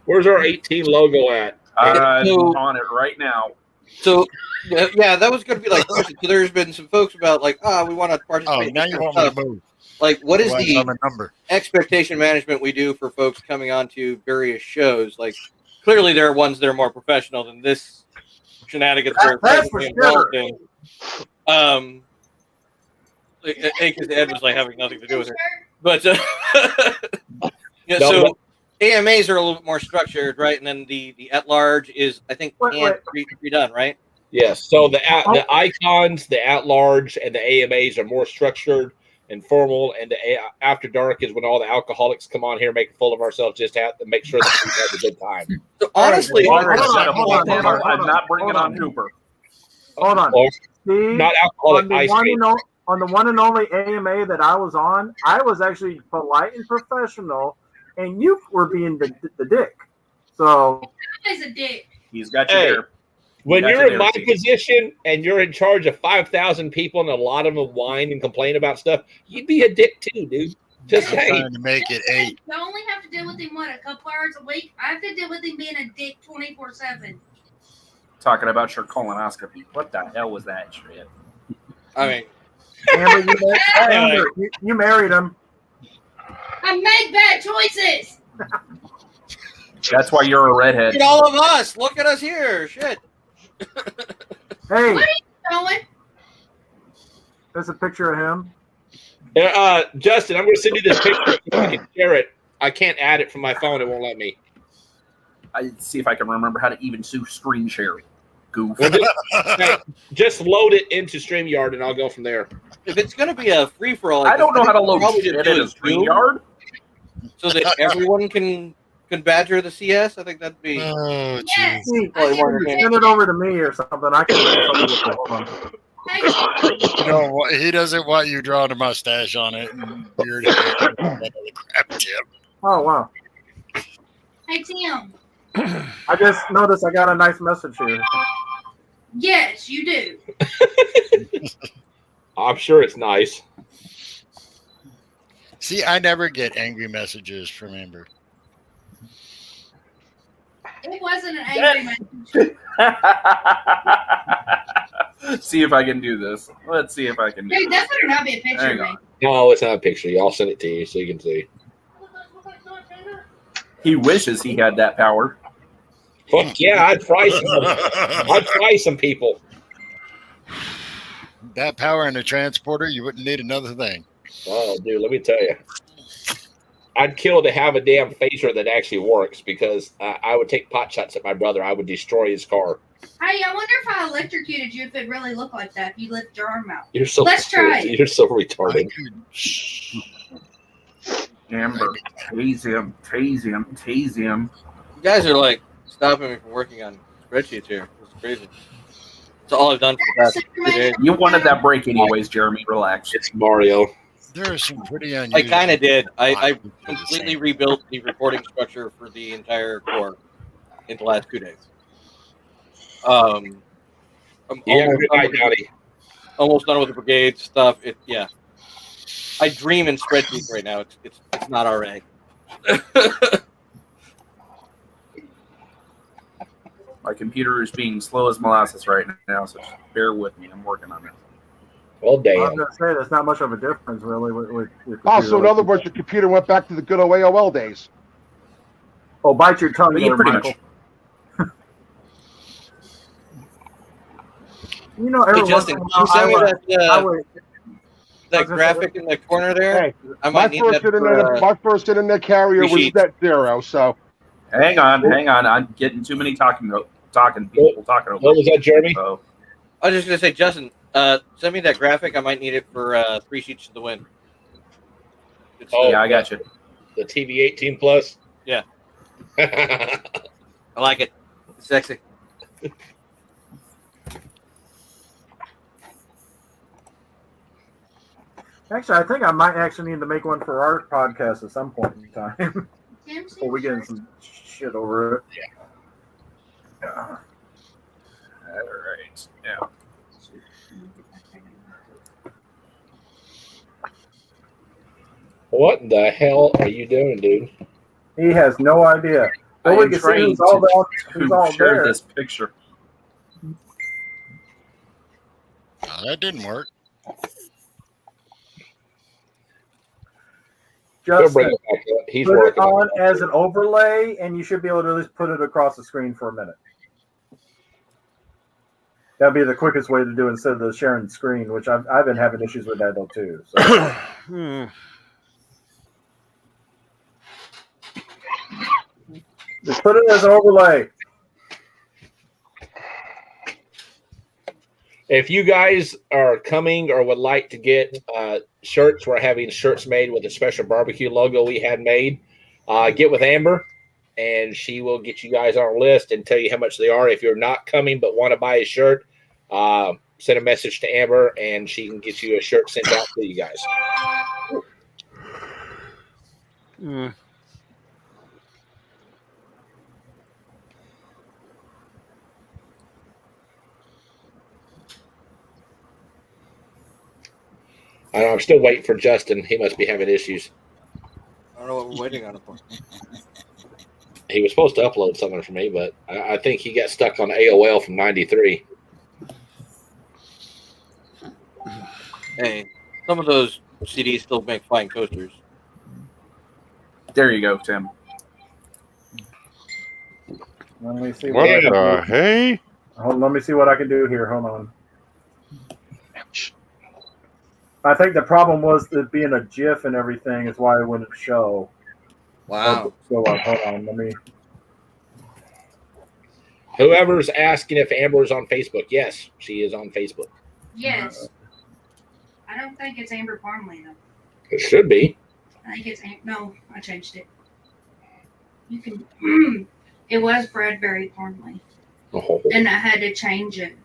Where's our 18 logo at? I'm So- on it right now. So, yeah, that was going to be like, so there's been some folks about like, we want to Oh, participate. now in you this want kind me of to stuff. move. Like, what is Why the on a number? expectation management we do for folks coming on to various shows? Like, clearly there are ones that are more professional than this shenanigans we're That's for involved in. Because Ed was like having nothing to do with it. But yeah, No, so AMAs are a little bit more structured, right? And then the at large is, I think, redone, right? Yes. So the icons, the at large, and the AMAs are more structured and formal, and the after dark is when all the alcoholics come on here, make a fool of ourselves, just to make sure that we have a good time. So honestly, Hold on, I'm not bringing on Hooper. Hold on. Or Steve, not alcoholic on the ice one cream. on the one and only AMA that I was on, I was actually polite and professional, and you were being the dick. So He's a dick. He's got you Hey. there. When That's you're a in my narrative. position and you're in charge of 5,000 people and a lot of them whine and complain about stuff, you'd be a dick too, dude. Just I'm saying. trying to make it 8. You only have to deal with him, a couple hours a week? I have to deal with him being a dick 24/7. Talking about your colonoscopy. What the hell was that shit? I mean, Amber, you married him. I make bad choices. That's why you're a redhead. look at all of us. Look at us here. Shit. Hey, What are you doing? there's a picture of him. Justin, I'm going to send you this picture. You can share it. I can't add it from my phone. It won't let me. I see if I can remember how to even screen share. Goof. Well, just load it into StreamYard, and I'll go from there. If it's going to be a free for all, I don't know how to load probably shit just do in a is screen Zoom, yard. so that everyone can badger the CS. I think that'd be. Oh, Yes. jeez. Hey, Probably more entertaining. send it over to me or something. I can do something with it. Hold on. Hey, No, he doesn't want you drawing a mustache on it and beard hair and that other crap, Tim. Oh wow! hey, Tim. I just noticed I got a nice message here. Yes, you do. I'm sure it's nice. See, I never get angry messages from Amber. It wasn't an angry message. See if I can do this. Let's see if I can do Dude, this. that better not be a picture Hang of me. on. No, it's not a picture. I'll send it to you so you can see. He wishes he had that power. Fuck yeah, I'd fry some people. That power in a transporter, you wouldn't need another thing. Oh, dude, let me tell you. I'd kill to have a damn phaser that actually works because I would take pot shots at my brother. I would destroy his car. Hey, I wonder if I electrocuted you if it really looked like that. If you lift your arm out. You're so Let's try it. You're so retarded. Amber, tase him, tase him, tase him. You guys are like stopping me from working on spreadsheets here. It's crazy. It's all I've done for the past 2 days. You wanted that break anyways, Jeremy. Relax. It's Mario. There are some pretty I unusual. kind of did. I do the completely same. rebuilt the reporting structure for the entire Corps in the last 2 days. I'm Yeah, almost, good done night, with, Johnny. almost done with the brigade stuff. I dream in spreadsheets right now. It's not RA. My computer is being slow as molasses right now, so just bear with me. I'm working on it. Well, I was damn. gonna say there's not much of a difference really with your Oh, so in computer. other words, your computer went back to the good old AOL days. Oh, bite your tongue But there, yeah, pretty Michael. much. You know, Hey, every once Justin, in a can while, you send me I would. that graphic in the corner there? Hey, I my might need first that for, internet, my first internet carrier free was sheets. net zero. So Hang on. I'm getting too many talking people talking over. What was that, Jeremy? So, I was just gonna say, Justin, send me that graphic. I might need it for 3 sheets to the wind. It's yeah, I got you. The TV 18 plus. Yeah. I like it. It's sexy. Actually, I think I might actually need to make one for our podcast at some point in time before we get in some shit over it. Yeah. All right. Yeah. What the hell are you doing, dude? He has no idea. I Well, we am can see trying who's all, who's all to share there. this picture. That didn't work. Just bring it back up. He's put it working on as an overlay, and you should be able to at least put it across the screen for a minute. That'd be the quickest way to do it instead of the sharing the screen, which I've been having issues with that though too. So. Just put it as an overlay. If you guys are coming or would like to get shirts, we're having shirts made with a special barbecue logo we had made. Get with Amber, and she will get you guys on a list and tell you how much they are. If you're not coming but want to buy a shirt, send a message to Amber, and she can get you a shirt sent out to you guys. I know, I'm still waiting for Justin. He must be having issues. I don't know what we're waiting on it for. He was supposed to upload something for me, but I think he got stuck on AOL from '93. Hey, some of those CDs still make fine coasters. There you go, Tim. Let me see What I can the do. hey? Let me see what I can do here. Hold on. I think the problem was that being a GIF and everything is why it wouldn't show. Wow. Go up. Hold on. Let me. Whoever's asking if Amber is on Facebook, yes, she is on Facebook. Yes. I don't think it's Amber Parmley though. It should be. I think it's no. I changed it. You can. It was Bradbury Parmley, Oh. and I had to change it.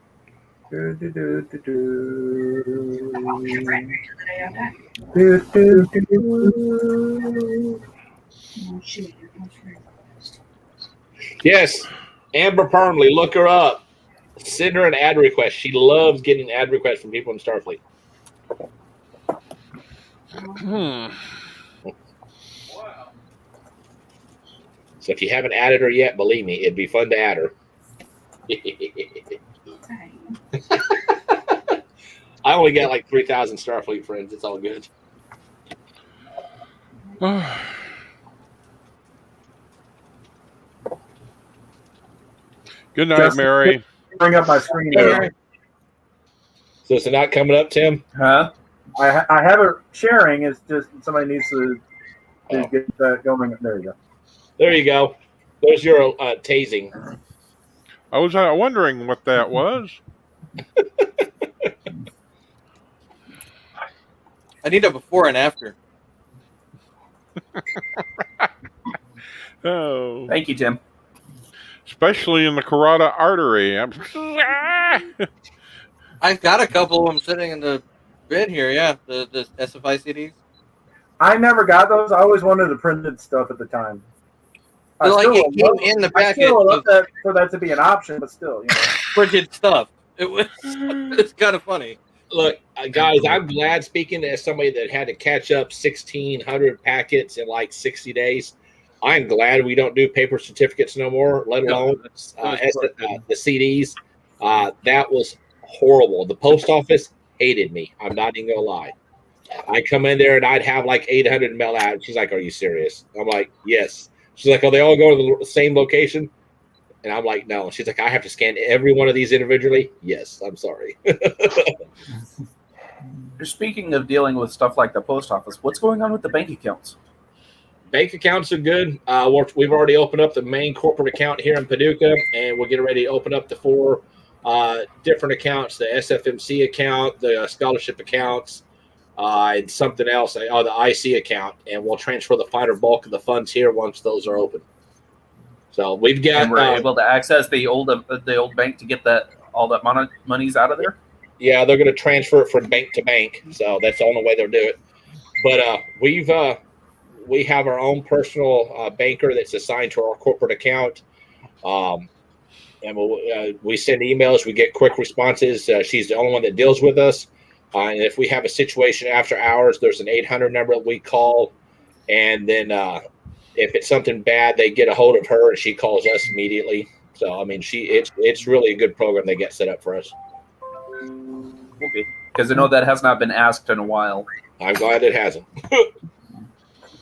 Do, do, do, do, do. I bought me a Bradbury the day I died. Do, do, do, do. Oh, shoot. Yes, Amber Parmley, look her up. Send her an ad request. She loves getting ad requests from people in Starfleet. So if you haven't added her yet, believe me, it'd be fun to add her. I only got like 3,000 Starfleet friends. It's all good. Good night, Justin, Mary. Bring up my screen there. So is it not coming up, Tim? Huh? I have it sharing. It's just somebody needs to get that going. There you go. There you go. There's your tasing. I was wondering what that was. I need a before and after. Oh. Thank you, Tim. Especially in the carotid artery. I've got a couple of them sitting in the bin here. Yeah, the SFI CDs. I never got those. I always wanted the printed stuff at the time. I Like still it would came love- in the I packet still would love of that for that to be an option, but still, you know. printed stuff. It was. It's kind of funny. Look, guys, I'm glad, speaking as somebody that had to catch up 1,600 packets in like 60 days, I'm glad we don't do paper certificates no more, let alone the CDs. That was horrible. The post office hated me. I'm not even going to lie. I come in there and I'd have like 800 mail out. She's like, "Are you serious?" I'm like, "Yes." She's like, "Oh, they all go to the same location?" And I'm like, "No." She's like, "I have to scan every one of these individually." Yes, I'm sorry. Speaking of dealing with stuff like the post office, what's going on with the bank accounts? Bank accounts are good. We've already opened up the main corporate account here in Paducah, and we're getting ready to open up the 4 different accounts: the SFMC account, the scholarship accounts, and something else. The IC account, and we'll transfer the final bulk of the funds here once those are open. So we've got. And we're able to access the old bank to get all that money's out of there. Yeah, they're going to transfer it from bank to bank, so that's the only way they'll do it. But we have our own personal banker that's assigned to our corporate account, and we send emails. We get quick responses. She's the only one that deals with us, and if we have a situation after hours, there's an 800 number that we call, and then if it's something bad, they get a hold of her, and she calls us immediately. So I mean, it's really a good program they get set up for us. Okay, because I know that has not been asked in a while. I'm glad it hasn't.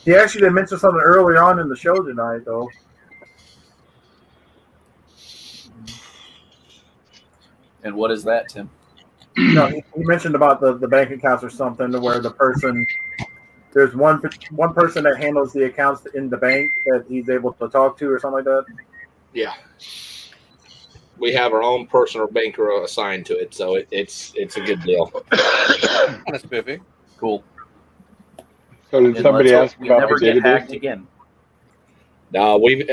He actually did mention something earlier on in the show tonight, though. And what is that, Tim? No, he mentioned about the bank accounts or something, where the person, there's one person that handles the accounts in the bank that he's able to talk to or something like that. Yeah. We have our own personal banker assigned to it, so it's a good deal. That's spiffy. Cool. So did somebody ask we about never the get database? hacked again? No, we've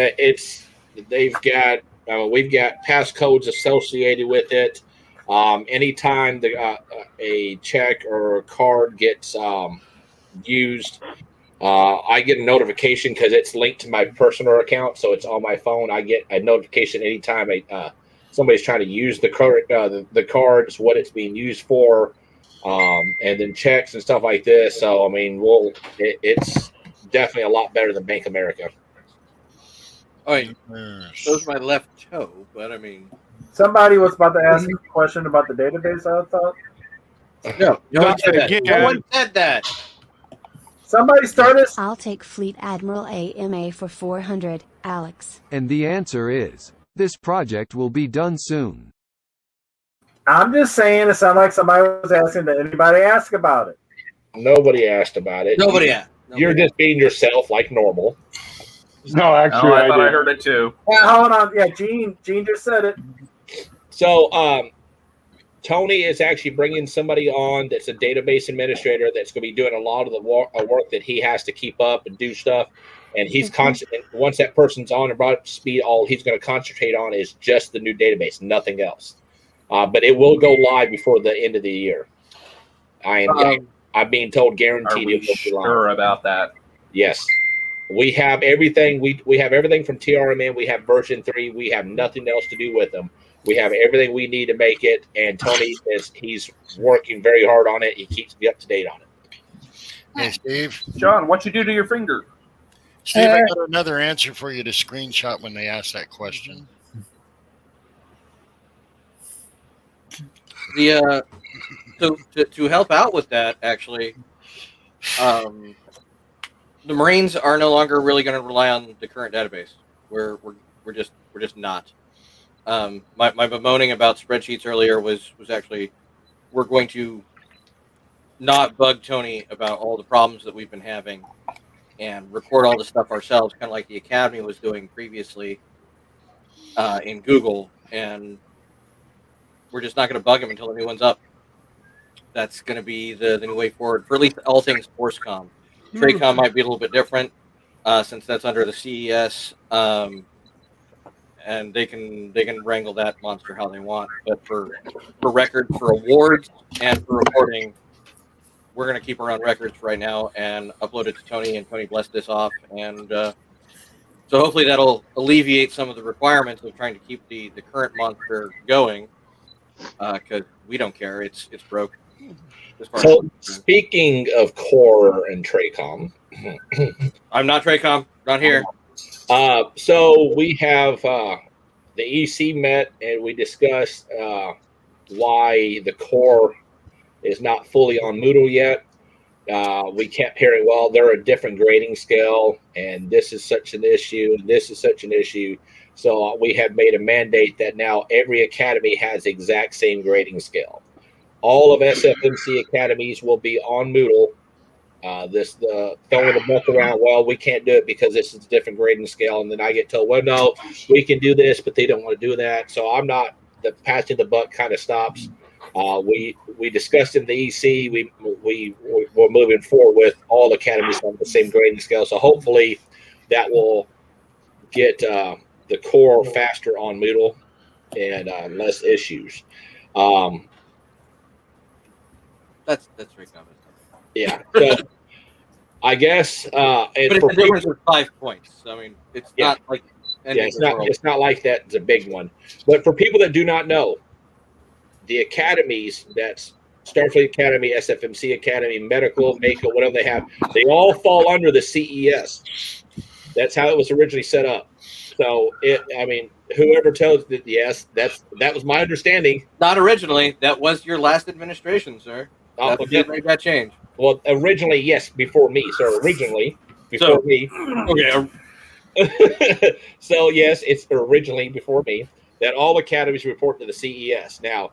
got passcodes associated with it. Anytime a check or a card gets used, I get a notification because it's linked to my personal account, so it's on my phone. I get a notification anytime somebody's trying to use the cards, what it's being used for, and then checks and stuff like this. So I mean, it's definitely a lot better than Bank America. Oh, it shows my left toe, but I mean, somebody was about to ask a question about the database. I thought. No one said that. No one said that. Somebody started. I'll take Fleet Admiral AMA for 400, Alex. And the answer is, this project will be done soon. I'm just saying, it sounded like somebody was asking. Did anybody ask about it? Nobody asked about it. Nobody asked. You're just being yourself like normal. No, actually, I thought did. I heard it too. Yeah, hold on. Yeah, Gene just said it. So, Tony is actually bringing somebody on that's a database administrator that's going to be doing a lot of the work that he has to keep up and do stuff. And he's constant. Once that person's on and brought up to speed, all he's going to concentrate on is just the new database, nothing else. But it will go live before the end of the year. I'm being told, guaranteed. Are we sure about that? Yes. We have everything. We have everything from TRMN. We have version 3. We have nothing else to do with them. We have everything we need to make it. And Tony he's working very hard on it. He keeps me up to date on it. Hey, Steve. John, what you do to your finger? Steve, I got another answer for you to screenshot when they ask that question. The to help out with that, actually, the Marines are no longer really going to rely on the current database. We're just not. My bemoaning about spreadsheets earlier was actually we're going to not bug Tony about all the problems that we've been having and record all the stuff ourselves, kind of like the Academy was doing previously in Google, and we're just not going to bug him until the new one's up. That's going to be the new way forward for at least all things ForceCom. TRACOM might be a little bit different since that's under the CES, and they can wrangle that monster how they want. But for records, for awards, and for reporting, we're going to keep our own records right now and upload it to Tony, and Tony blessed this off. And so hopefully that'll alleviate some of the requirements of trying to keep the current monster going, because we don't care. It's broke. So speaking of core and TRACOM, I'm not TRACOM, not here. So we have the EC met and we discussed why the core is not fully on Moodle yet. we kept hearing, well, they're a different grading scale, and this is such an issue, and this is such an issue. So we have made a mandate that now every academy has the exact same grading scale. All of SFMC academies will be on Moodle. Throwing the book around, well, we can't do it because this is a different grading scale. And then I get told, well, no, we can do this, but they don't want to do that. So I'm not, the passing the buck kind of stops. We discussed in the EC, we're moving forward with all academies on the same grading scale. So hopefully that will get the core faster on Moodle and less issues. That's very common. Yeah. So I guess but it's a difference of 5 points. I mean, it's not like it's not like that. It's a big one. But for people that do not know, the academies, that's Starfleet Academy, SFMC Academy, Medical, MACO, whatever they have, they all fall under the CES. That's how it was originally set up. So whoever tells that, yes, that was my understanding. Not originally. That was your last administration, sir. Made that change. Well, originally, yes, before me. So originally, before me. Okay. So yes, it's originally before me that all academies report to the CES. Now,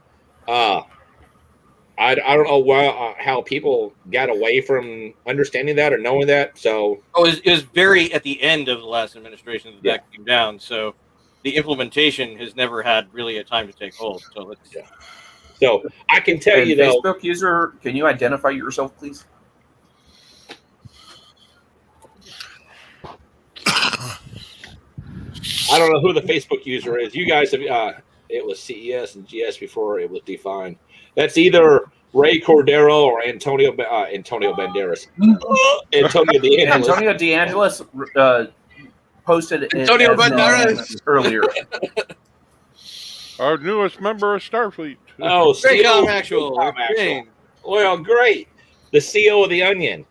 I don't know how people got away from understanding that or knowing that. So it was very at the end of the last administration that came down. So the implementation has never had really a time to take hold. So I can tell you though, Facebook user, can you identify yourself, please? I don't know who the Facebook user is. You guys have it was CES and GS before it was defined. That's either Ray Cordero or Antonio Banderas. Antonio DeAngelis. Antonio DeAngelis posted Antonio Banderas earlier. Our newest member of Starfleet. Oh, Straycom Actual. Well, great. The CEO of the Onion.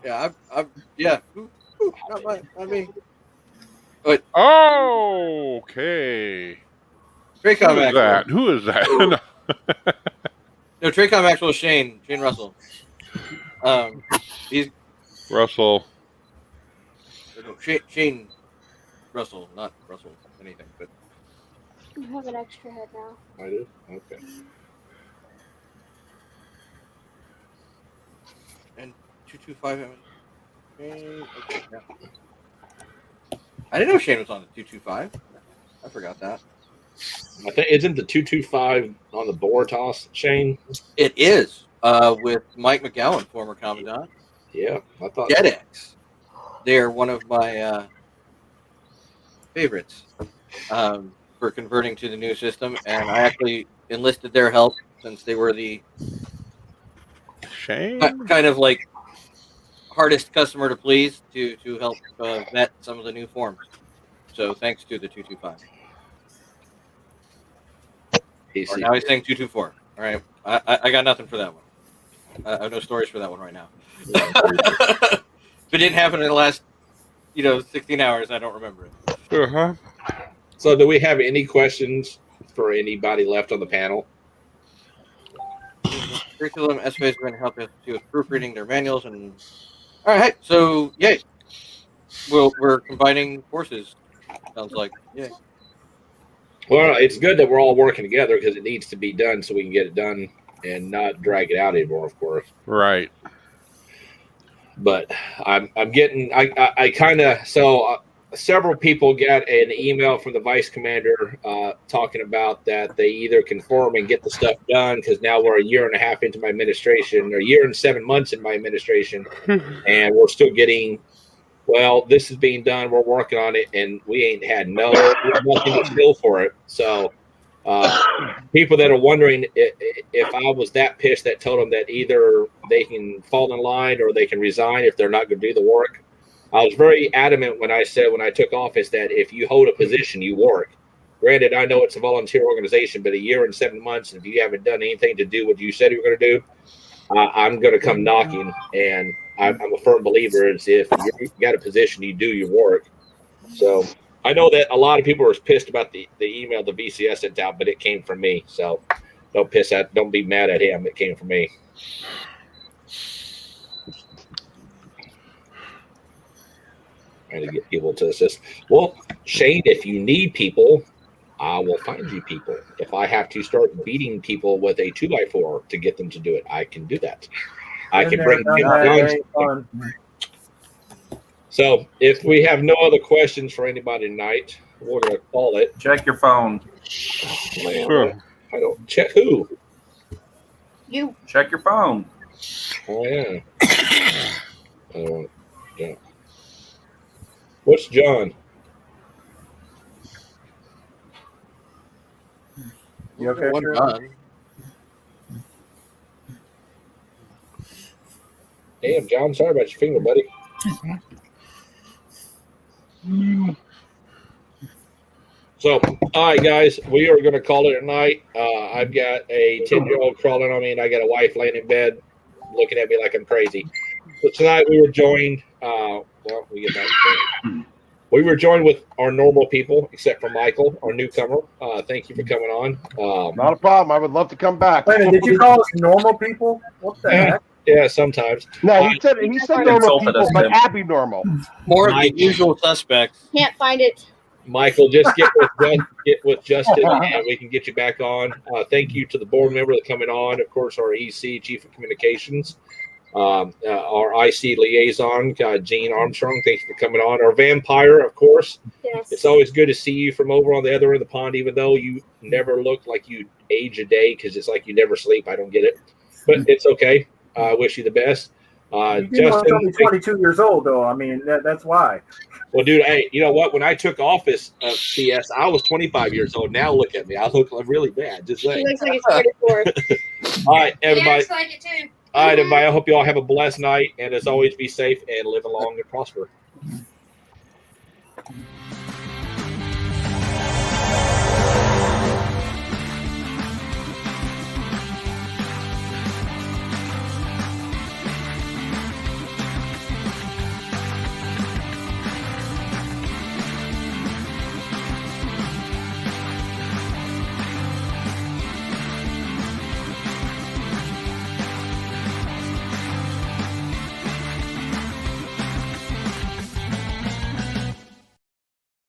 Yeah, not me. But okay. Traycom Actual. Who is that? No, Traycom Actual is Shane Russell. He's Russell. No, Shane Russell, not Russell anything, but you have an extra head now. I do? Okay. And 225. Okay, yeah. I didn't know Shane was on the 225. I forgot that. I think isn't the 225 on the Boritas, Shane? It is. With Mike McGowan, former commandant. Yeah, I thought DeadX. They're one of my favorites for converting to the new system, and I actually enlisted their help since they were the kind of like hardest customer to please to help vet some of the new forms. So thanks to the 225. Or now he's saying 224. All right, I got nothing for that one. I have no stories for that one right now. If it didn't happen in the last, 16 hours, I don't remember it. Uh-huh. So do we have any questions for anybody left on the panel? Curriculum SFA is going to help us with proofreading their manuals. And all right, so yay. We're combining forces, sounds like. Yay. Well, it's good that we're all working together because it needs to be done so we can get it done and not drag it out anymore, of course. Right. But I'm getting I kind of several people got an email from the vice commander talking about that they either conform and get the stuff done because now we're a year and a half into my administration, or a year and 7 months in my administration, and we're still getting. Well, this is being done. We're working on it, and we ain't had nothing to fill for it. So, people that are wondering if I was that pissed that told them that either they can fall in line or they can resign if they're not going to do the work. I was very adamant when I said when I took office that if you hold a position, you work. Granted, I know it's a volunteer organization, but a year and 7 months, if you haven't done anything to do what you said you were going to do, I'm going to come knocking, and I'm a firm believer is if you got a position, you do your work. So I know that a lot of people were pissed about the email the VCS sent out, but it came from me. So don't be mad at him. It came from me. trying to get people to assist. Well, Shane, if you need people, I will find you people. If I have to start beating people with a 2x4 to get them to do it, I can do that. I can bring Tim. So if we have no other questions for anybody tonight, we're going to call it. Check your phone. Man, I don't check who. You. Check your phone. Oh yeah. I don't want to. What's John? You okay? One done. Damn, John, sorry about your finger, buddy. So, all right, guys, we are going to call it a night. I've got a 10-year-old crawling on me, and I got a wife laying in bed looking at me like I'm crazy. So tonight we were joined. We were joined with our normal people, except for Michael, our newcomer. Thank you for coming on. Not a problem. I would love to come back. Wait a minute, did you call us normal people? What the heck? Yeah, sometimes. No, he said normal people, but happy normal. More of the usual suspects. Can't find it. Michael, just get with Justin, and we can get you back on. Thank you to the board member that coming on. Of course, our EC, Chief of Communications, our IC liaison, Gene Armstrong. Thanks for coming on. Our vampire, of course. Yes. It's always good to see you from over on the other end of the pond, even though you never look like you age a day because it's like you never sleep. I don't get it, but it's okay. I wish you the best. Justin, only 22 years old, though. I mean, that's why. Well, dude, hey, you know what? When I took office of CS, I was 25 years old. Now look at me. I look really bad. Just saying. He looks like he's 44. All right, everybody. He acts like it too. All right, everybody. I hope you all have a blessed night. And as always, be safe and live long and prosper.